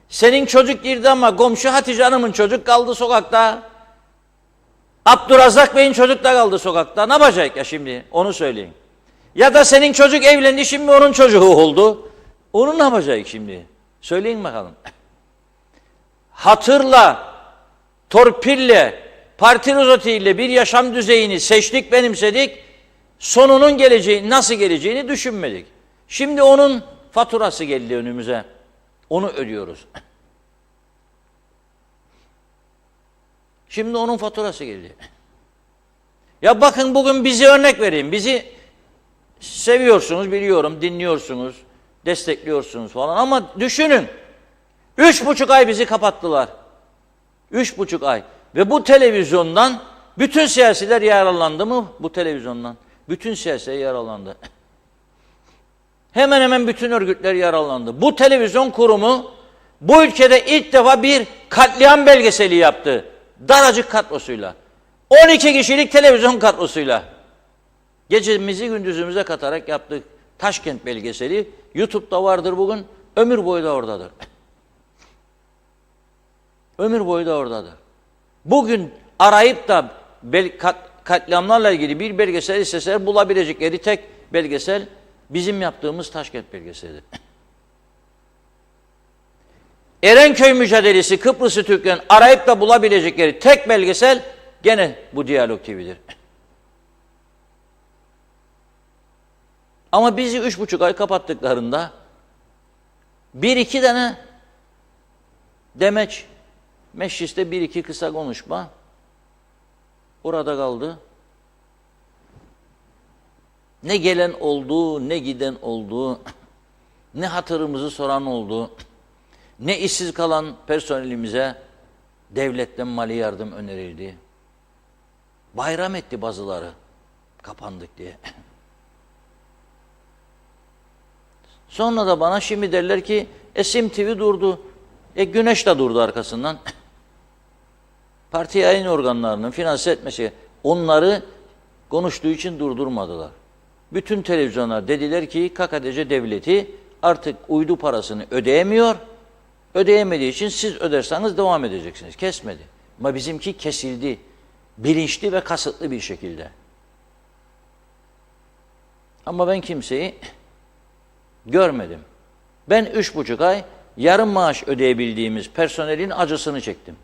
[SPEAKER 2] Senin çocuk girdi ama komşu Hatice Hanım'ın çocuk kaldı sokakta. Abdurrazak Bey'in çocuk da kaldı sokakta. Ne yapacak ya şimdi? Onu söyleyin. Ya da senin çocuk evlendi şimdi onun çocuğu oldu. Onu ne yapacak şimdi? Söyleyin bakalım. Hatırla, torpille, parti rozotiyle bir yaşam düzeyini seçtik, benimsedik. Sonunun geleceği, nasıl geleceğini düşünmedik. Şimdi onun faturası geldi önümüze. Onu ödüyoruz. Şimdi onun faturası geldi. Ya bakın bugün bizi örnek vereyim. Bizi seviyorsunuz, biliyorum, dinliyorsunuz, destekliyorsunuz falan ama düşünün. 3,5 ay bizi kapattılar. 3,5 ay. Ve bu televizyondan bütün siyasiler yararlandı mı? Bu televizyondan. Bütün siyasiler yararlandı. Hemen hemen bütün örgütler yararlandı. Bu televizyon kurumu bu ülkede ilk defa bir katliam belgeseli yaptı. Daracık kadrosuyla. 12 kişilik televizyon kadrosuyla. Gecemizi gündüzümüze katarak yaptık. Taşkent belgeseli. YouTube'da vardır bugün. Ömür boyu da oradadır. Ömür boyu da oradadır. Bugün arayıp da katliamlarla ilgili bir belgesel isteseler bulabilecekleri tek belgesel bizim yaptığımız Taşkent belgeselidir. Erenköy mücadelesi Kıbrıs'ı Türklerin arayıp da bulabilecekleri tek belgesel gene bu Diyalog TV'dir. Ama bizi 3,5 ay kapattıklarında 1-2 tane demeç, mecliste 1-2 kısa konuşma orada kaldı. Ne gelen oldu, ne giden oldu, ne hatırımızı soran oldu, ne işsiz kalan personelimize devletten mali yardım önerildi. Bayram etti bazıları, kapandık diye. Sonra da bana şimdi derler ki Sim TV durdu. Güneş de durdu arkasından. Parti yayın organlarının finanse etmesi, onları konuştuğu için durdurmadılar. Bütün televizyonlar dediler ki KKTC devleti artık uydu parasını ödeyemiyor. Ödeyemediği için siz öderseniz devam edeceksiniz. Kesmedi. Ama bizimki kesildi. Bilinçli ve kasıtlı bir şekilde. Ama ben kimseyi görmedim. Ben 3,5 ay yarım maaş ödeyebildiğimiz personelin acısını çektim.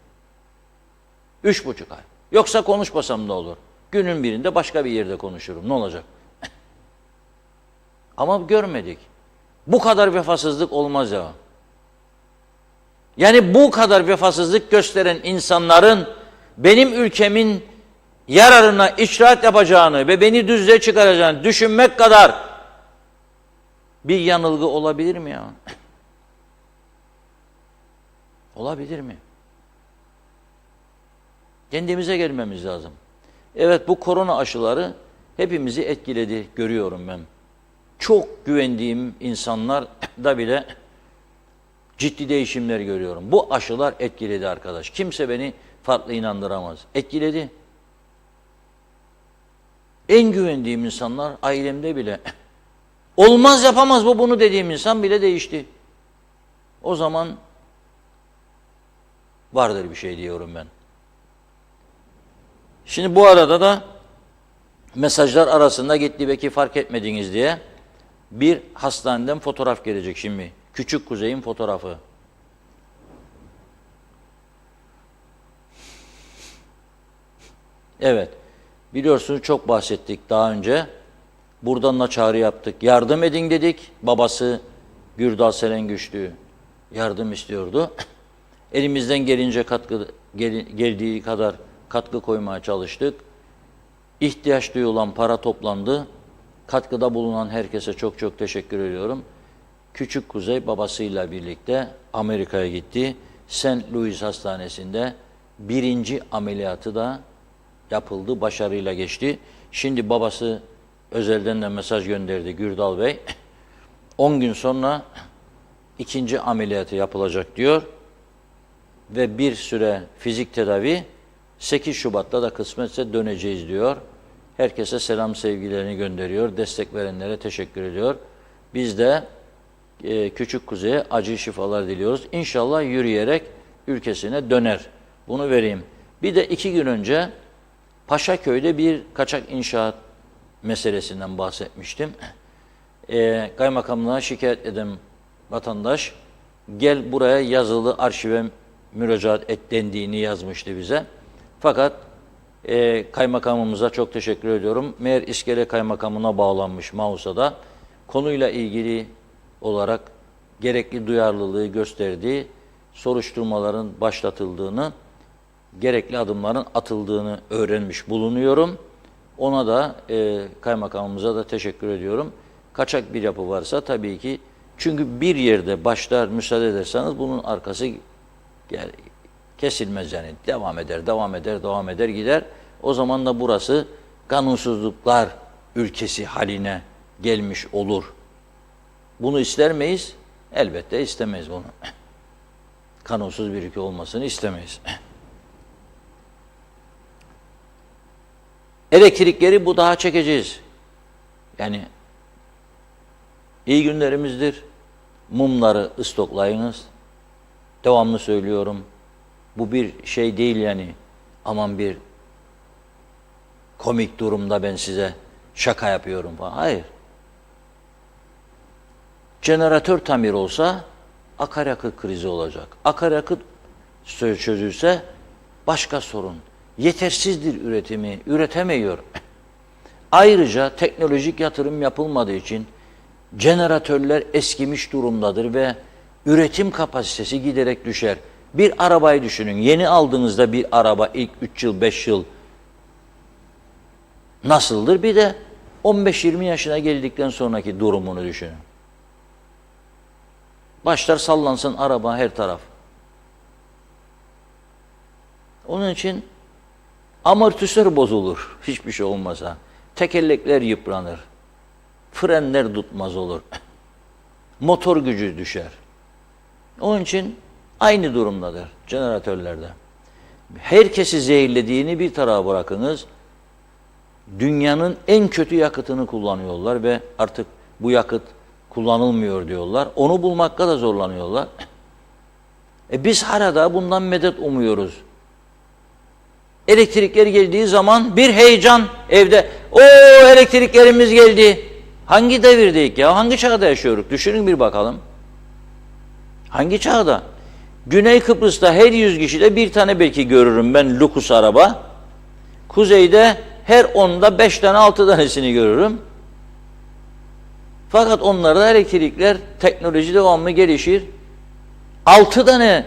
[SPEAKER 2] 3,5 ay. Yoksa konuşmasam da olur. Günün birinde başka bir yerde konuşurum. Ne olacak? Ama görmedik. Bu kadar vefasızlık olmaz ya. Yani bu kadar vefasızlık gösteren insanların benim ülkemin yararına icraat yapacağını ve beni düzlüğe çıkaracağını düşünmek kadar bir yanılgı olabilir mi ya? Olabilir mi? Kendimize gelmemiz lazım. Evet, bu korona aşıları hepimizi etkiledi, görüyorum ben. Çok güvendiğim insanlar da bile ciddi değişimler görüyorum. Bu aşılar etkiledi arkadaş. Kimse beni farklı inandıramaz. Etkiledi. En güvendiğim insanlar ailemde bile olmaz, yapamaz bu bunu dediğim insan bile değişti. O zaman vardır bir şey diyorum ben. Şimdi bu arada da mesajlar arasında gitti belki fark etmediniz diye bir hastaneden fotoğraf gelecek şimdi. Küçük Kuzey'in fotoğrafı. Evet. Biliyorsunuz çok bahsettik daha önce. Buradan da çağrı yaptık. Yardım edin dedik. Babası Gürdal Serengüçlü yardım istiyordu. Elimizden gelince geldiği kadar katkı koymaya çalıştık. İhtiyaç duyulan para toplandı. Katkıda bulunan herkese çok çok teşekkür ediyorum. Küçük Kuzey babasıyla birlikte Amerika'ya gitti. St. Louis Hastanesi'nde birinci ameliyatı da yapıldı, başarıyla geçti. Şimdi babası özelden de mesaj gönderdi Gürdal Bey. 10 gün sonra ikinci ameliyatı yapılacak diyor. Ve bir süre fizik tedavi, 8 Şubat'ta da kısmetse döneceğiz diyor. Herkese selam sevgilerini gönderiyor. Destek verenlere teşekkür ediyor. Biz de Küçük Kuzey'e acil şifalar diliyoruz. İnşallah yürüyerek ülkesine döner. Bunu vereyim. Bir de 2 gün önce Paşaköy'de bir kaçak inşaat meselesinden bahsetmiştim. Kaymakamlığa şikayet eden vatandaş gel buraya yazılı arşive müracaat et dendiğini yazmıştı bize. Fakat kaymakamımıza çok teşekkür ediyorum. Meğer İskele Kaymakamına bağlanmış Mausa'da konuyla ilgili olarak gerekli duyarlılığı gösterdiği, soruşturmaların başlatıldığını, gerekli adımların atıldığını öğrenmiş bulunuyorum. Ona da kaymakamımıza da teşekkür ediyorum. Kaçak bir yapı varsa tabii ki, çünkü bir yerde başlar müsaade ederseniz bunun arkası kesilmez yani. Devam eder gider. O zaman da burası kanunsuzluklar ülkesi haline gelmiş olur. Bunu ister miyiz? Elbette istemeyiz bunu. Kanunsuz bir ülke olmasını istemeyiz. Elektrikleri bu daha çekeceğiz. Yani iyi günlerimizdir. Mumları stoklayınız. Devamlı söylüyorum. Bu bir şey değil yani. Aman bir komik durumda ben size şaka yapıyorum falan. Hayır. Jeneratör tamir olsa akaryakıt krizi olacak. Akaryakıt çözülse başka sorun. Yetersizdir üretimi, üretemiyor. Ayrıca teknolojik yatırım yapılmadığı için jeneratörler eskimiş durumdadır ve üretim kapasitesi giderek düşer. Bir arabayı düşünün. Yeni aldığınızda bir araba ilk 3 yıl, 5 yıl nasıldır? Bir de 15-20 yaşına geldikten sonraki durumunu düşünün. Başlar sallansın araba her taraf. Onun için amortisör bozulur hiçbir şey olmasa. Tekerlekler yıpranır. Frenler tutmaz olur. Motor gücü düşer. Onun için aynı durumdadır jeneratörlerde. Herkesi zehirlediğini bir tarafa bırakınız. Dünyanın en kötü yakıtını kullanıyorlar ve artık bu yakıt kullanılmıyor diyorlar. Onu bulmakta da zorlanıyorlar. Biz hala bundan medet umuyoruz. Elektrikler geldiği zaman bir heyecan evde. O elektriklerimiz geldi. Hangi devirdeyiz ya? Hangi çağda yaşıyoruz? Düşünün bir bakalım. Hangi çağda? Güney Kıbrıs'ta her 100 kişide bir tane belki görürüm ben lukus araba. Kuzeyde her 10'da 5 tane 6 tanesini görürüm. Fakat onlarda elektrikler, teknoloji devamlı gelişir. 6 tane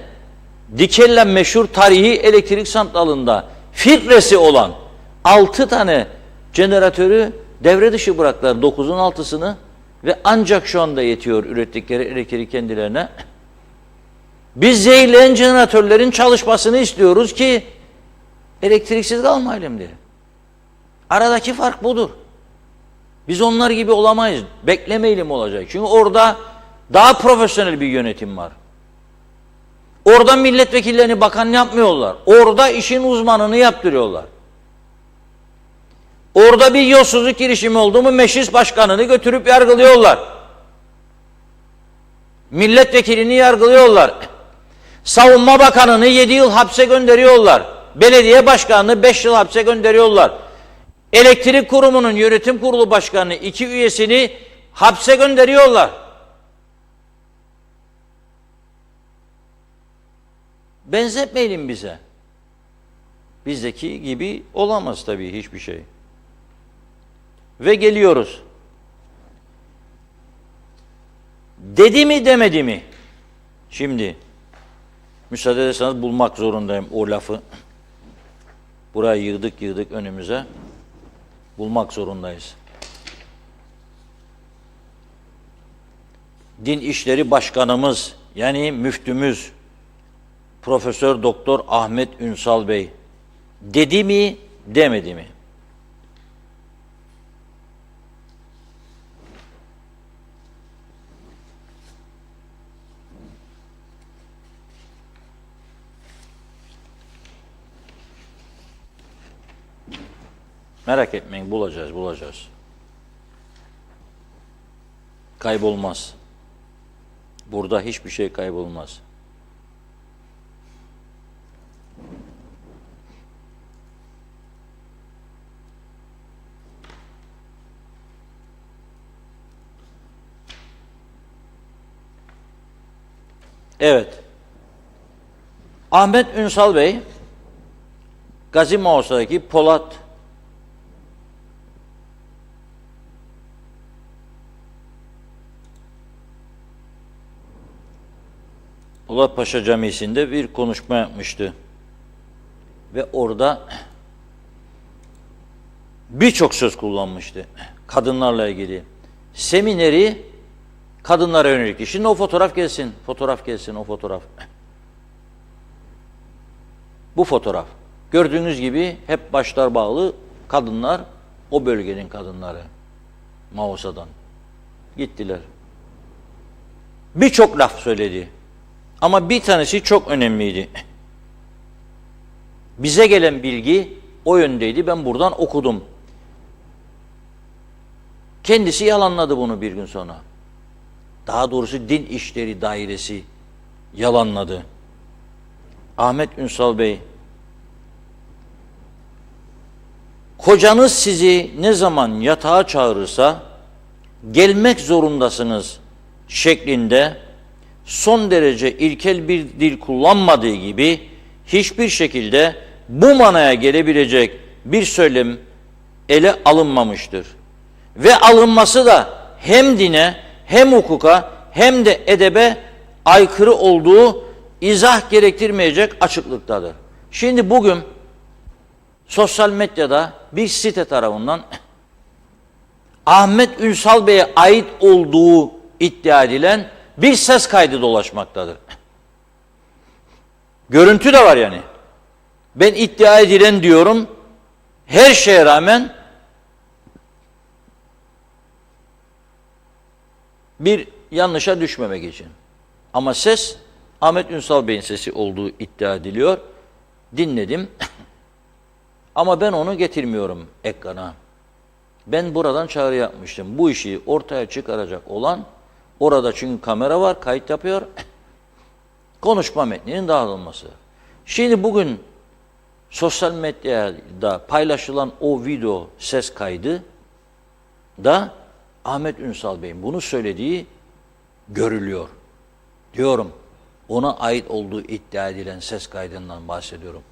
[SPEAKER 2] Dikel'le meşhur tarihi elektrik santralında filtresi olan 6 tane jeneratörü devre dışı bıraktılar, 9'un 6'sını ve ancak şu anda yetiyor ürettikleri elektriği kendilerine. Biz zehirleyen jeneratörlerin çalışmasını istiyoruz ki elektriksiz kalmayalım diye. Aradaki fark budur. Biz onlar gibi olamayız. Beklemeyelim olacak. Çünkü orada daha profesyonel bir yönetim var. Orada milletvekillerini bakan yapmıyorlar. Orada işin uzmanını yaptırıyorlar. Orada bir yolsuzluk girişimi oldu mu meclis başkanını götürüp yargılıyorlar. Milletvekilini yargılıyorlar. Savunma bakanını 7 yıl hapse gönderiyorlar. Belediye başkanını 5 yıl hapse gönderiyorlar. Elektrik kurumunun yönetim kurulu başkanını 2 üyesini hapse gönderiyorlar. Benzetmeyelim bize. Bizdeki gibi olamaz tabii hiçbir şey. Ve geliyoruz. Dedi mi demedi mi? Şimdi müsaade ederseniz bulmak zorundayım o lafı. Burayı yığdık önümüze. Bulmak zorundayız. Din İşleri Başkanımız yani müftümüz Profesör Doktor Ahmet Ünsal Bey dedi mi demedi mi? Merak etmeyin, bulacağız. Kaybolmaz. Burada hiçbir şey kaybolmaz. Evet. Ahmet Ünsal Bey, Gazi Mauso'daki Polat Paşa Camisi'nde bir konuşma yapmıştı. Ve orada birçok söz kullanmıştı. Kadınlarla ilgili. Semineri kadınlara yönelik. Şimdi o fotoğraf gelsin. O fotoğraf. Bu fotoğraf. Gördüğünüz gibi hep başlar bağlı kadınlar, o bölgenin kadınları. Mausa'dan. Gittiler. Birçok laf söyledi. Ama bir tanesi çok önemliydi. Bize gelen bilgi o yöndeydi. Ben buradan okudum. Kendisi yalanladı bunu bir gün sonra. Daha doğrusu Din İşleri Dairesi yalanladı. Ahmet Ünsal Bey, kocanız sizi ne zaman yatağa çağırırsa gelmek zorundasınız şeklinde son derece ilkel bir dil kullanmadığı gibi hiçbir şekilde bu manaya gelebilecek bir söylem ele alınmamıştır. Ve alınması da hem dine hem hukuka hem de edebe aykırı olduğu izah gerektirmeyecek açıklıktadır. Şimdi bugün sosyal medyada bir site tarafından Ahmet Ünsal Bey'e ait olduğu iddia edilen bir ses kaydı dolaşmaktadır. Görüntü de var yani. Ben iddia edilen diyorum, her şeye rağmen bir yanlışa düşmemek için. Ama ses Ahmet Ünsal Bey'in sesi olduğu iddia ediliyor. Dinledim. Ama ben onu getirmiyorum ekrana. Ben buradan çağrı yapmıştım. Bu işi ortaya çıkaracak olan, orada çünkü kamera var, kayıt yapıyor. Konuşma metninin dağıtılması. Şimdi bugün sosyal medyada paylaşılan o video ses kaydı da Ahmet Ünsal Bey'in bunu söylediği görülüyor. Diyorum, ona ait olduğu iddia edilen ses kaydından bahsediyorum.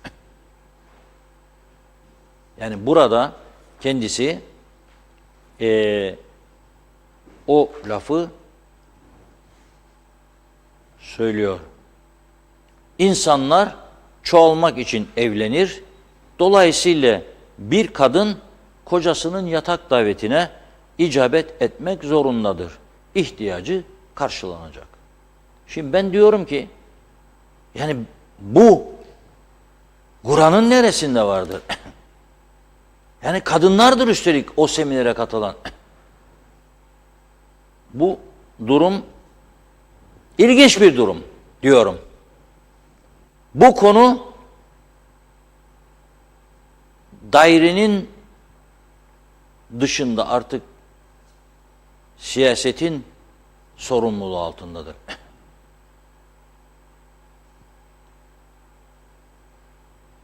[SPEAKER 2] Yani burada kendisi o lafı söylüyor. İnsanlar çoğalmak için evlenir, Dolayısıyla bir kadın kocasının yatak davetine icabet etmek zorundadır. İhtiyacı karşılanacak. Şimdi ben diyorum ki, yani bu Kur'an'ın neresinde vardır? Yani kadınlardır üstelik o seminere katılan. Bu durum ilginç bir durum diyorum. Bu konu dairenin dışında, artık siyasetin sorumluluğu altındadır.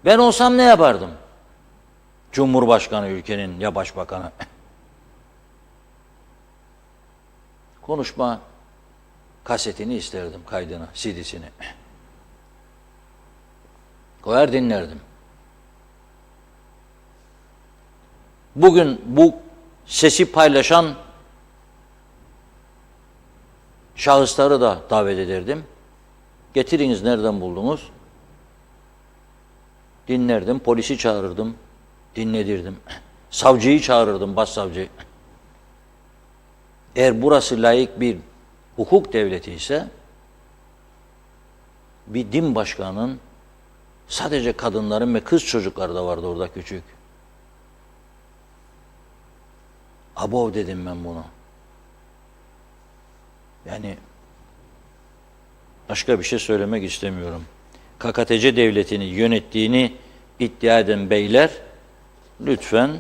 [SPEAKER 2] Ben olsam ne yapardım? Cumhurbaşkanı ülkenin ya başbakanı. Konuşma kasetini isterdim, kaydını, CD'sini. Koyar dinlerdim. Bugün bu sesi paylaşan şahısları da davet ederdim. Getiriniz, nereden buldunuz? Dinlerdim, polisi çağırırdım, dinledirdim. Savcıyı çağırırdım, başsavcıyı. Eğer burası layık bir hukuk devleti ise, bir din başkanının sadece kadınların ve kız çocukları da vardı orada küçük. Abov dedim ben bunu. Yani başka bir şey söylemek istemiyorum. KKTC devletini yönettiğini iddia eden beyler, lütfen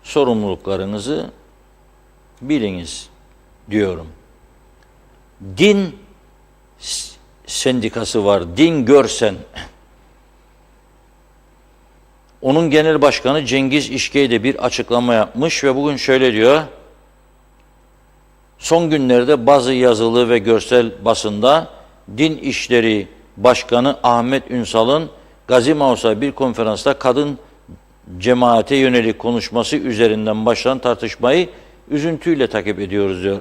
[SPEAKER 2] sorumluluklarınızı biliniz diyorum. Din sendikası var. Din Görsen. Onun genel başkanı Cengiz İşkey de bir açıklama yapmış ve bugün şöyle diyor: son günlerde bazı yazılı ve görsel basında Din İşleri Başkanı Ahmet Ünsal'ın Gazi Mausa bir konferansta kadın cemaate yönelik konuşması üzerinden başlayan tartışmayı üzüntüyle takip ediyoruz diyor.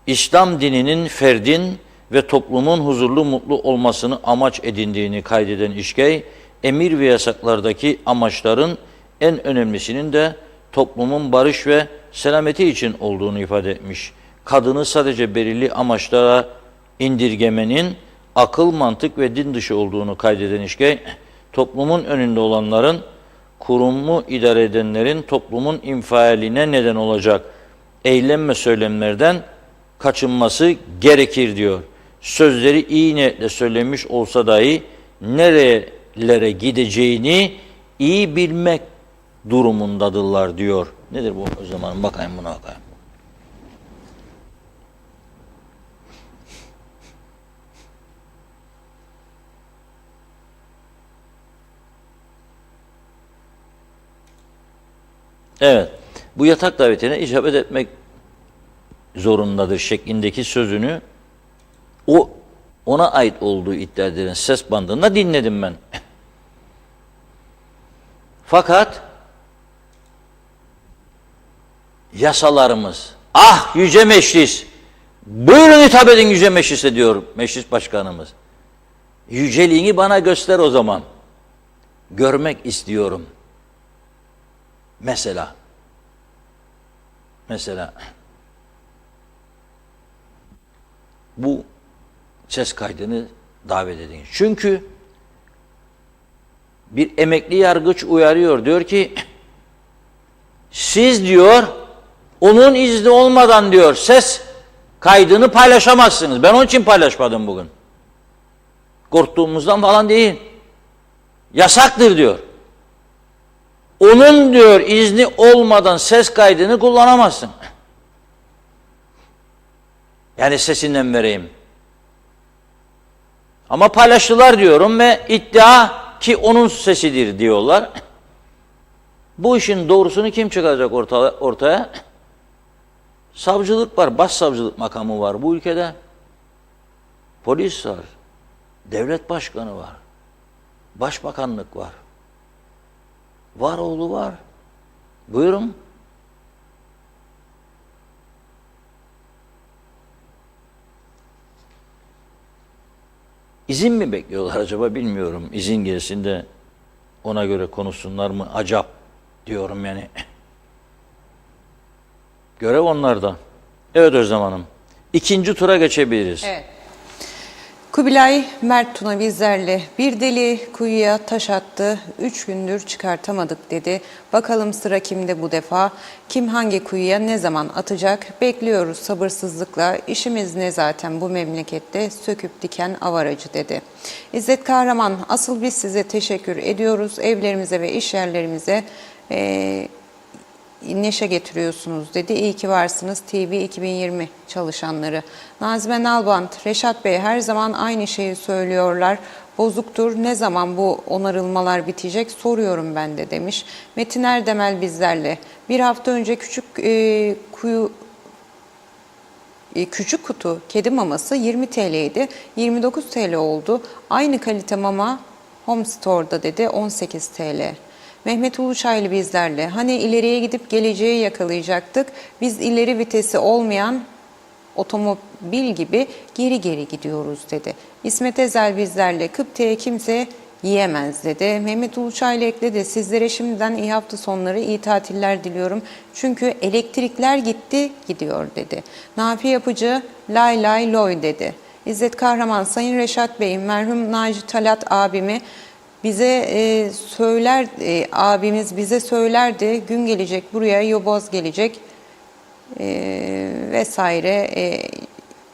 [SPEAKER 2] İslam dininin ferdin ve toplumun huzurlu, mutlu olmasını amaç edindiğini kaydeden İşkey, emir ve yasaklardaki amaçların en önemlisinin de toplumun barış ve selameti için olduğunu ifade etmiş. Kadını sadece belirli amaçlara indirgemenin akıl, mantık ve din dışı olduğunu kaydeden İşkey, toplumun önünde olanların, kurumu idare edenlerin toplumun infialine neden olacak eylem ve söylemlerden kaçınması gerekir diyor. Sözleri iyi niyetle söylenmiş olsa dahi nerelere gideceğini iyi bilmek durumundadırlar diyor. Nedir bu o zaman? Bakayım buna bakayım. Evet. Bu yatak davetine icabet etmek zorundadır şeklindeki sözünü ona ait olduğu iddia edilen ses bandında dinledim ben. Fakat yasalarımız, ah Yüce Meclis, buyurun hitap edin Yüce Meclis'e diyor Meclis Başkanımız. Yüceliğini bana göster o zaman. Görmek istiyorum. Mesela bu ses kaydını davet edin. Çünkü bir emekli yargıç uyarıyor. Diyor ki, siz diyor onun izni olmadan diyor ses kaydını paylaşamazsınız. Ben onun için paylaşmadım bugün. Korktuğumuzdan falan değil. Yasaktır diyor. Onun diyor izni olmadan ses kaydını kullanamazsın. Yani sesinden vereyim. Ama paylaştılar diyorum ve iddia ki onun sesidir diyorlar. Bu işin doğrusunu kim çıkaracak ortaya? Savcılık var, başsavcılık makamı var bu ülkede. Polis var, devlet başkanı var, başbakanlık var. Var oğlu var. Buyurun. İzin mi bekliyorlar acaba bilmiyorum. İzin gelsin de ona göre konuşsunlar mı? Acap diyorum yani. Görev onlarda. Evet Özlem Hanım. İkinci tura geçebiliriz.
[SPEAKER 1] Evet. Kubilay Mert Tuna bizlerle bir deli kuyuya taş attı, 3 gündür çıkartamadık dedi. Bakalım sıra kimde bu defa? Kim hangi kuyuya ne zaman atacak? Bekliyoruz sabırsızlıkla. İşimiz ne zaten bu memlekette söküp diken avaracı dedi. İzzet Kahraman, asıl biz size teşekkür ediyoruz. Evlerimize ve iş yerlerimize neşe getiriyorsunuz dedi. İyi ki varsınız TV 2020 çalışanları. Nazime Nalbant, Reşat Bey her zaman aynı şeyi söylüyorlar. Bozuktur. Ne zaman bu onarılmalar bitecek soruyorum ben de demiş. Metin Erdemel bizlerle. Bir hafta önce küçük kutu kedi maması 20 TL'ydi. 29 TL oldu. Aynı kalite mama Home Store'da dedi 18 TL. Mehmet Uluçaylı bizlerle. Hani ileriye gidip geleceği yakalayacaktık. Biz ileri vitesi olmayan otomobil gibi geri geri gidiyoruz dedi. İsmet Ezel bizlerle. Kıpte'ye kimse yiyemez dedi. Mehmet Uluçaylı ekledi. Sizlere şimdiden iyi hafta sonları, iyi tatiller diliyorum. Çünkü elektrikler gitti, gidiyor dedi. Nafi Yapıcı lay lay loy dedi. İzzet Kahraman, Sayın Reşat Bey, merhum Naci Talat abimi abimiz bize söylerdi, gün gelecek buraya yoboz gelecek vesaire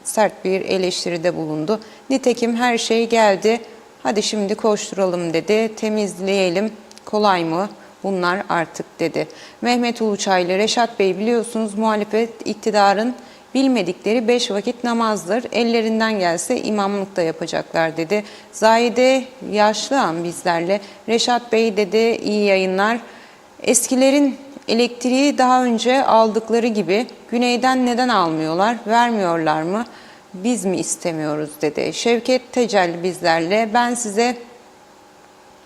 [SPEAKER 1] sert bir eleştiride bulundu. Nitekim her şey geldi, hadi şimdi koşturalım dedi, temizleyelim, kolay mı bunlar artık dedi. Mehmet Uluçaylı, Reşat Bey biliyorsunuz muhalefet iktidarın bilmedikleri 5 vakit namazdır. Ellerinden gelse imamlık da yapacaklar dedi. Zahide Yaşlıhan bizlerle. Reşat Bey dedi iyi yayınlar. Eskilerin elektriği daha önce aldıkları gibi güneyden neden almıyorlar? Vermiyorlar mı? Biz mi istemiyoruz dedi. Şevket Tecel bizlerle. Ben size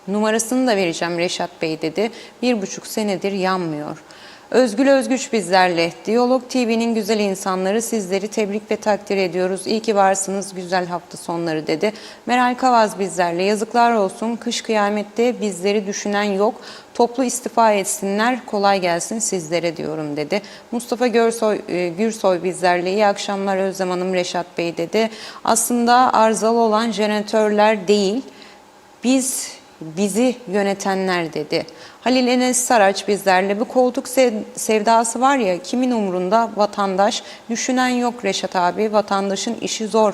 [SPEAKER 1] numarasını da vereceğim Reşat Bey dedi. 1,5 senedir yanmıyor. Özgül Özgüç bizlerle. Diyalog TV'nin güzel insanları, sizleri tebrik ve takdir ediyoruz. İyi ki varsınız, güzel hafta sonları dedi. Meral Kavaz bizlerle. Yazıklar olsun, kış kıyamette bizleri düşünen yok. Toplu istifa etsinler, kolay gelsin sizlere diyorum dedi. Mustafa Gürsoy bizlerle. İyi akşamlar Özlem Hanım, Reşat Bey dedi. Aslında arızalı olan jeneratörler değil, bizi yönetenler dedi. Halil Enes Saraç bizlerle. Bu koltuk sevdası var ya, kimin umrunda? Vatandaş. Düşünen yok Reşat abi. Vatandaşın işi zor.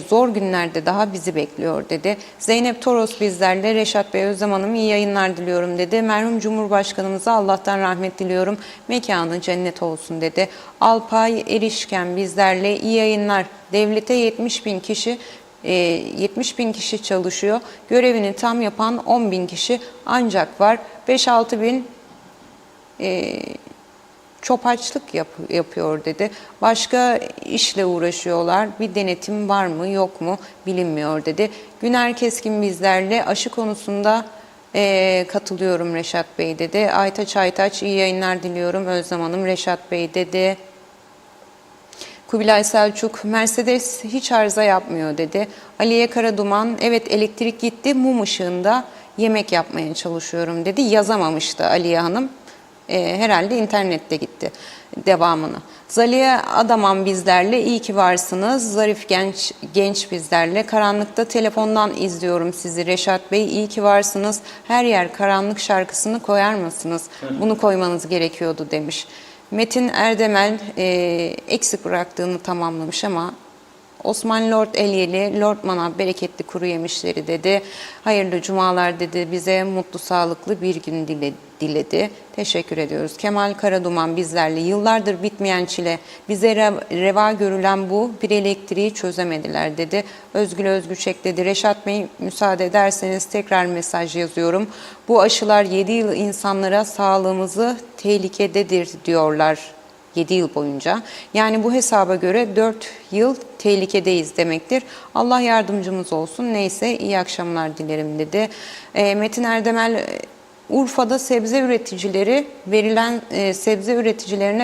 [SPEAKER 1] Zor günlerde daha bizi bekliyor dedi. Zeynep Toros bizlerle. Reşat Bey, Özlem Hanım iyi yayınlar diliyorum dedi. Merhum Cumhurbaşkanımıza Allah'tan rahmet diliyorum. Mekanı cennet olsun dedi. Alpay Erişken bizlerle. İyi yayınlar. Devlete 70 bin kişi çalışıyor. Görevini tam yapan 10 bin kişi ancak var. 5-6 bin çopaçlık yapıyor dedi. Başka işle uğraşıyorlar. Bir denetim var mı yok mu bilinmiyor dedi. Güner Keskin bizlerle. Aşı konusunda katılıyorum Reşat Bey dedi. Aytaç Aytaç iyi yayınlar diliyorum Özlem Hanım, Reşat Bey dedi. Kubilay Selçuk, Mercedes hiç arıza yapmıyor dedi. Aliye Karaduman, evet elektrik gitti, mum ışığında yemek yapmaya çalışıyorum dedi. Yazamamıştı Aliye Hanım. Herhalde internette gitti devamını. Zaliye Adaman bizlerle. İyi ki varsınız. Zarif genç bizlerle. Karanlıkta telefondan izliyorum sizi Reşat Bey. İyi ki varsınız. Her yer karanlık şarkısını koyar mısınız? Bunu koymanız gerekiyordu demiş. Metin Erdemel eksik bıraktığını tamamlamış ama Osman Lord Elyeli, Lord Manav bereketli kuru yemişleri dedi. Hayırlı cumalar dedi. Bize mutlu sağlıklı bir gün diledi. Teşekkür ediyoruz. Kemal Karaduman bizlerle. Yıllardır bitmeyen çile. Bize reva görülen bu bir elektriği çözemediler dedi. Özgül Özgüç ekledi. Reşat Bey müsaade ederseniz tekrar mesaj yazıyorum. Bu aşılar 7 yıl insanlara sağlığımızı tehlikededir diyorlar. 7 yıl boyunca. Yani bu hesaba göre 4 yıl tehlikedeyiz demektir. Allah yardımcımız olsun. Neyse iyi akşamlar dilerim dedi. Metin Erdemel Urfa'da sebze üreticilerine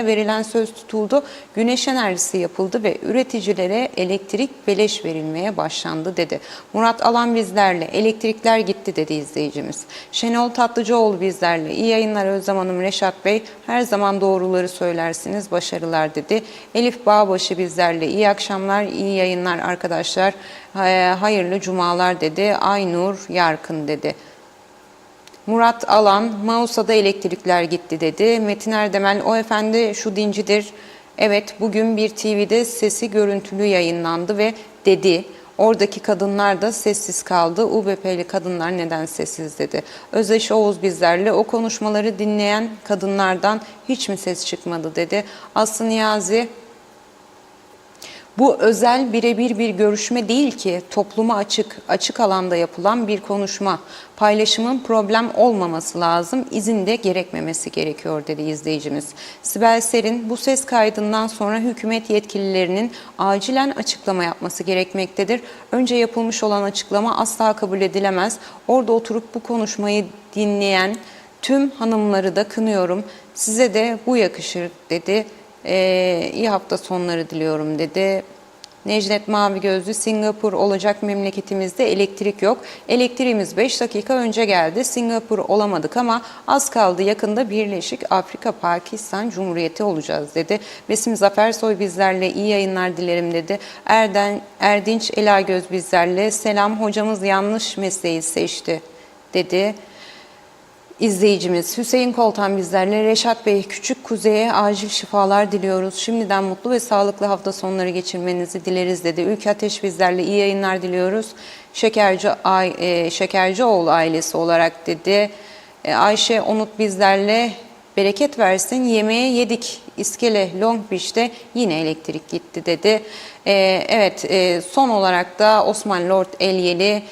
[SPEAKER 1] verilen söz tutuldu. Güneş enerjisi yapıldı ve üreticilere elektrik beleş verilmeye başlandı dedi. Murat Alan bizlerle, elektrikler gitti dedi izleyicimiz. Şenol Tatlıcıoğlu bizlerle, iyi yayınlar Özlem Hanım, Reşat Bey, her zaman doğruları söylersiniz, başarılar dedi. Elif Bağbaşı bizlerle, iyi akşamlar, iyi yayınlar arkadaşlar, hayırlı cumalar dedi. Aynur Yarkın dedi. Murat Alan, Mausa'da elektrikler gitti dedi. Metin Erdemel, o efendi şu dincidir. Evet, bugün bir TV'de sesi görüntülü yayınlandı ve dedi. Oradaki kadınlar da sessiz kaldı. UBP'li kadınlar neden sessiz dedi. Özdeş Oğuz bizlerle, o konuşmaları dinleyen kadınlardan hiç mi ses çıkmadı dedi. Aslı Niyazi, bu özel birebir bir görüşme değil ki, topluma açık alanda yapılan bir konuşma. Paylaşımın problem olmaması lazım, izin de gerekmemesi gerekiyor dedi izleyicimiz. Sibel Serin, bu ses kaydından sonra hükümet yetkililerinin acilen açıklama yapması gerekmektedir. Önce yapılmış olan açıklama asla kabul edilemez. Orada oturup bu konuşmayı dinleyen tüm hanımları da kınıyorum. Size de bu yakışır dedi. İyi hafta sonları diliyorum dedi. Necdet Mavi Gözlü, Singapur olacak memleketimizde elektrik yok. Elektriğimiz 5 dakika önce geldi. Singapur olamadık ama az kaldı, yakında Birleşik Afrika Pakistan Cumhuriyeti olacağız dedi. Besim Zafersoy bizlerle, iyi yayınlar dilerim dedi. Erdinç Elagöz bizlerle, selam, hocamız yanlış mesleği seçti dedi. İzleyicimiz Hüseyin Koltan bizlerle, Reşat Bey, Küçük Kuzey'e acil şifalar diliyoruz. Şimdiden mutlu ve sağlıklı hafta sonları geçirmenizi dileriz dedi. Ülke Ateş bizlerle, iyi yayınlar diliyoruz. Şekercioğlu ailesi olarak dedi. Ayşe Onut bizlerle, bereket versin, yemeğe yedik. İskele Long Beach'te yine elektrik gitti dedi. Evet, son olarak da Osman Lord Elyeli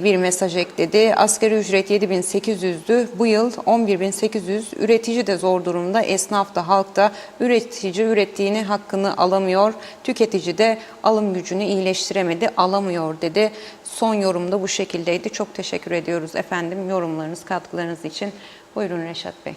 [SPEAKER 1] bir mesaj ekledi. Asgari ücret 7.800'dü. Bu yıl 11.800. Üretici de zor durumda. Esnaf da, halk da. Üretici ürettiğini, hakkını alamıyor. Tüketici de alım gücünü iyileştiremedi, alamıyor dedi. Son yorumda bu şekildeydi. Çok teşekkür ediyoruz efendim yorumlarınız, katkılarınız için. Buyurun Reşat Bey.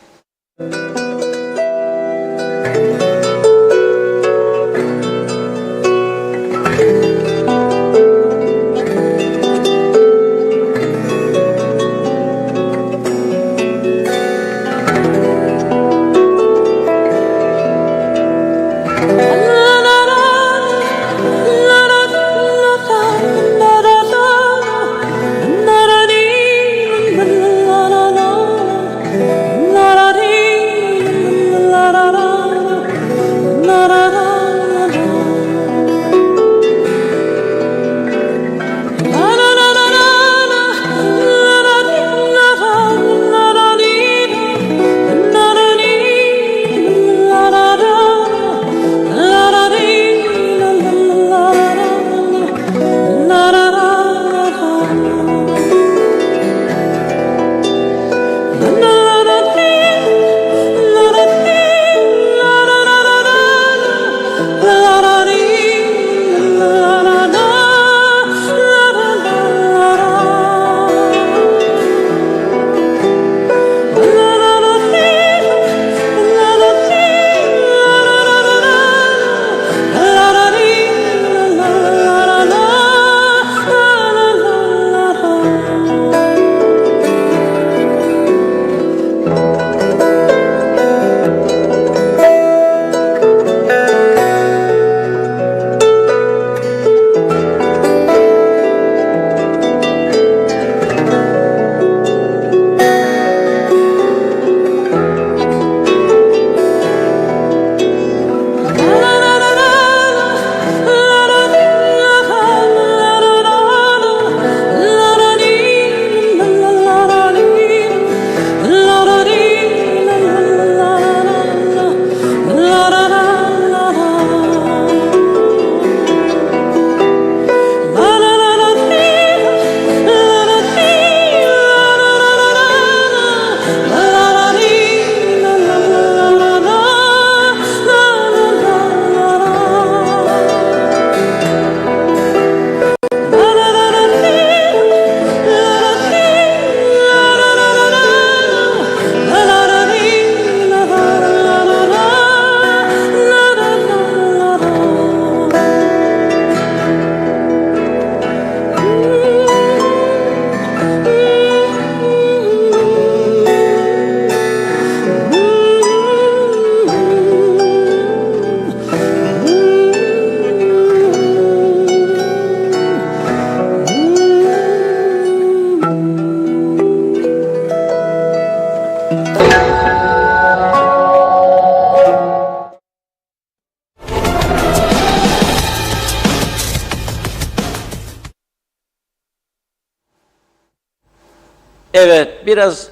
[SPEAKER 2] Evet, biraz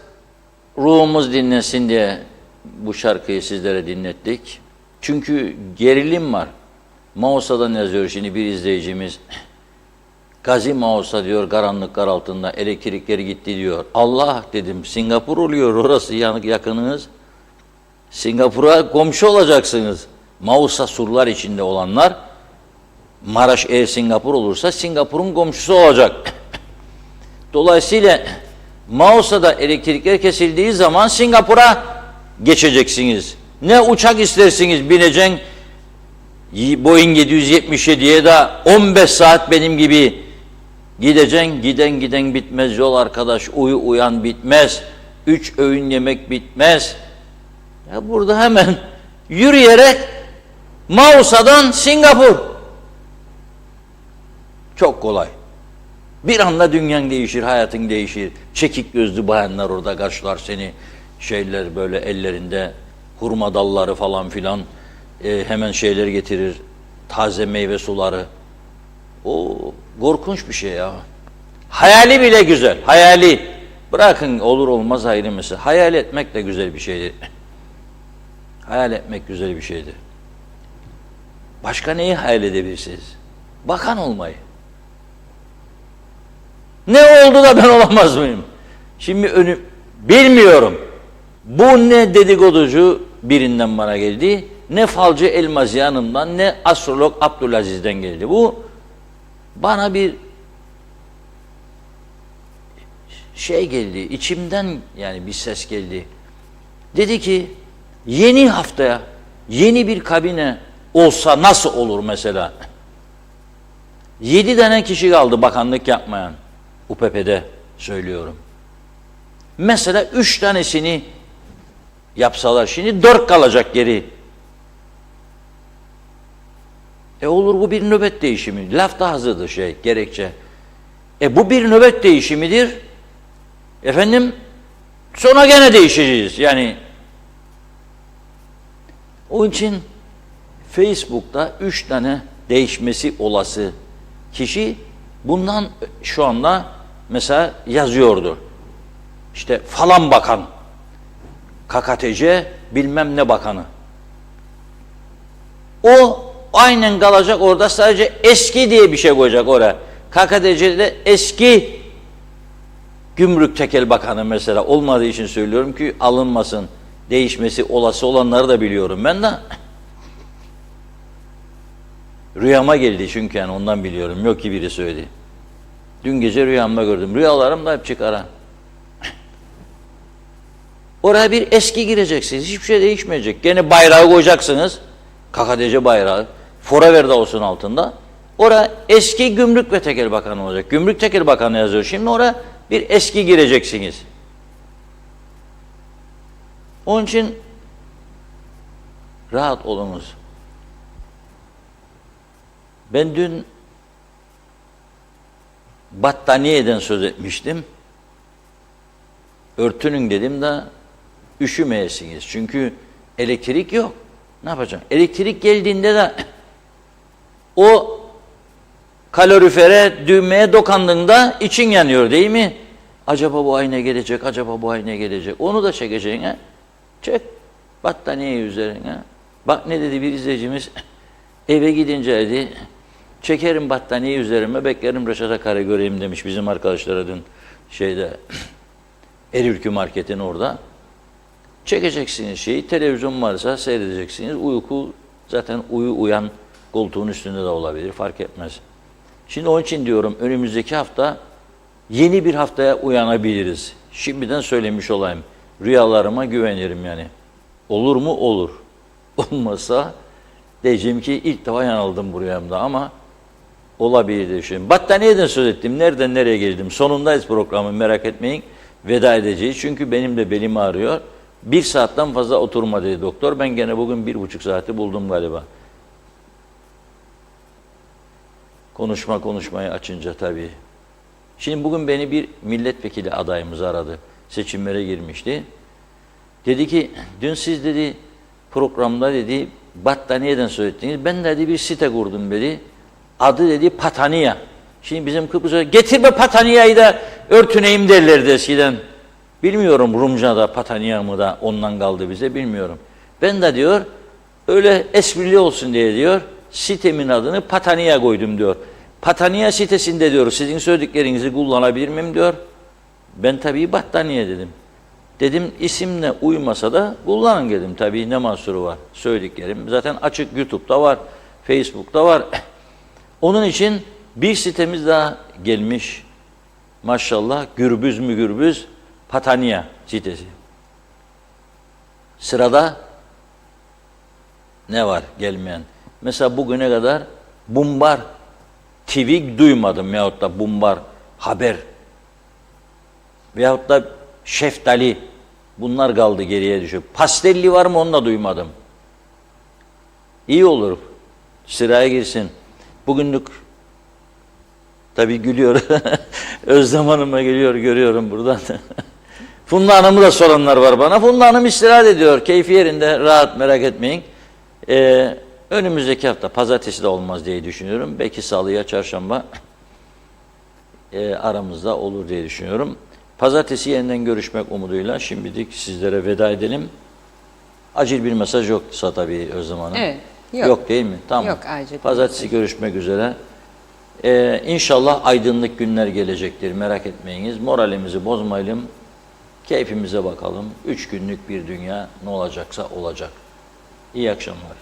[SPEAKER 2] ruhumuz dinlensin diye bu şarkıyı sizlere dinlettik. Çünkü gerilim var. Mausa'dan yazıyor şimdi bir izleyicimiz. Gazi Mausa diyor, karanlıklar altında elektrikleri gitti diyor. Allah dedim, Singapur oluyor orası yakınınız. Singapur'a komşu olacaksınız. Mausa surlar içinde olanlar, Maraş eğer Singapur olursa Singapur'un komşusu olacak. Dolayısıyla Mausa'da elektrikler kesildiği zaman Singapur'a geçeceksiniz. Ne uçak istersiniz bineceksin, Boeing 777'ye de 15 saat benim gibi gideceksin, giden bitmez yol arkadaş, uyan bitmez, 3 öğün yemek bitmez. Ya burada hemen yürüyerek Mausa'dan Singapur. Çok kolay. Bir anda dünyan değişir, hayatın değişir. Çekik gözlü bayanlar orada karşılar seni. Şeyler böyle ellerinde hurma dalları falan filan. Hemen şeyler getirir. Taze meyve suları. O korkunç bir şey ya. Hayali bile güzel. Hayali. Bırakın olur olmaz ayrı mesele. Hayal etmek de güzel bir şeydir. Hayal etmek güzel bir şeydir. Başka neyi hayal edebilirsiniz? Bakan olmayı. Ne oldu da ben olamaz mıyım? Şimdi bilmiyorum. Bu ne dedikoducu birinden bana geldi, ne falcı Elmazi Hanım'dan, ne astrolog Abdülaziz'den geldi. Bu bana bir şey geldi, içimden yani bir ses geldi. Dedi ki, yeni haftaya yeni bir kabine olsa nasıl olur mesela? 7 tane kişi kaldı bakanlık yapmayan. UPP'de söylüyorum. Mesela 3 tanesini yapsalar şimdi 4 kalacak geri. Olur bu bir nöbet değişimi. Laf da hazırdır gerekçe. Bu bir nöbet değişimidir. Efendim sonra gene değişeceğiz. Yani onun için Facebook'ta 3 tane değişmesi olası kişi bundan şu anda mesela yazıyordu. İşte falan bakan, KKTC bilmem ne bakanı. O aynen kalacak orada, sadece eski diye bir şey koyacak oraya. KKTC'de eski Gümrük Tekel Bakanı mesela olmadığı için söylüyorum ki alınmasın, değişmesi olası olanları da biliyorum ben de. Rüyama geldi çünkü yani ondan biliyorum. Yok ki biri söyledi. Dün gece rüyamda gördüm. Rüyalarım da hep çıkar. Oraya bir eski gireceksiniz. Hiçbir şey değişmeyecek. Gene bayrağı koyacaksınız. KKTC bayrağı. Forever'de olsun altında. Oraya eski Gümrük ve Tekel Bakanı olacak. Gümrük Tekel Bakanı yazıyor. Şimdi oraya bir eski gireceksiniz. Onun için rahat olunuz. Ben dün battaniyeden söz etmiştim. Örtünün dedim de üşümeyesiniz. Çünkü elektrik yok. Ne yapacağım? Elektrik geldiğinde de o kalorifere, düğmeye dokandığında için yanıyor değil mi? Acaba bu ay ne gelecek, acaba bu ay ne gelecek? Onu da çekeceksin ha. Çek battaniye üzerine. Bak ne dedi bir izleyicimiz, eve gidince dedi, çekerim battaniye üzerime, beklerim Reşat Akar'ı göreyim demiş bizim arkadaşlara dün Erülkü Market'in orada. Çekeceksiniz şeyi, televizyon varsa seyredeceksiniz. Uyku zaten uyan koltuğun üstünde de olabilir, fark etmez. Şimdi onun için diyorum önümüzdeki hafta yeni bir haftaya uyanabiliriz. Şimdiden söylemiş olayım. Rüyalarıma güvenirim yani. Olur mu? Olur. Olmasa diyeceğim ki ilk defa yanıldım bu rüyamda ama olabilir diye düşünüyorum. Battaniyeden söz ettim. Nereden nereye geldim? Sonundayız programın, merak etmeyin. Veda edeceğiz. Çünkü benim de belim ağrıyor. 1 saatten fazla oturma dedi doktor. Ben gene bugün 1,5 saati buldum galiba. Konuşmayı açınca tabii. Şimdi bugün beni bir milletvekili adayımız aradı. Seçimlere girmişti. Dedi ki dün siz dedi programda dedi battaniyeden söz ettiniz. Ben dedi bir site kurdum dedi. Adı dedi Pataniya. Şimdi bizim Kıbrıs'a getirme Pataniya'yı da örtüneyim derlerdi eskiden. Bilmiyorum Rumca'da, Patanya mı da ondan kaldı bize bilmiyorum. Ben de diyor öyle esprili olsun diye diyor sitemin adını Patanya koydum diyor. Patanya sitesinde diyor sizin söylediklerinizi kullanabilir miyim diyor. Ben tabii battaniye dedim. Dedim isimle uymasa da kullanın dedim. Tabii ne mahsuru var söylediklerim. Zaten açık YouTube'da var, Facebook'ta var. Onun için bir sitemiz daha gelmiş. Maşallah gürbüz mü gürbüz Patanya sitesi. Sırada ne var gelmeyen? Mesela bugüne kadar Bumbar TV duymadım yahut da Bumbar Haber veyahut da Şeftali bunlar kaldı geriye düşüp. Pastelli var mı onu da duymadım. İyi olur. Sıraya girsin. Bugünlük tabii gülüyor. Özlem Hanım'a geliyor görüyorum buradan. Funda Hanım'ı da soranlar var bana. Funda Hanım istirahat ediyor. Keyfi yerinde rahat merak etmeyin. Önümüzdeki hafta pazartesi de olmaz diye düşünüyorum. Belki salıya çarşamba aramızda olur diye düşünüyorum. Pazartesi yeniden görüşmek umuduyla şimdilik sizlere veda edelim. Acil bir mesaj yoksa tabii Özlem Hanım.
[SPEAKER 1] Evet, yok.
[SPEAKER 2] Yok değil mi? Tamam.
[SPEAKER 1] Yok, acil.
[SPEAKER 2] Pazartesi görüşmek üzere. İnşallah aydınlık günler gelecektir. Merak etmeyiniz. Moralimizi bozmayalım. Keyfimize bakalım. 3 günlük bir dünya ne olacaksa olacak. İyi akşamlar.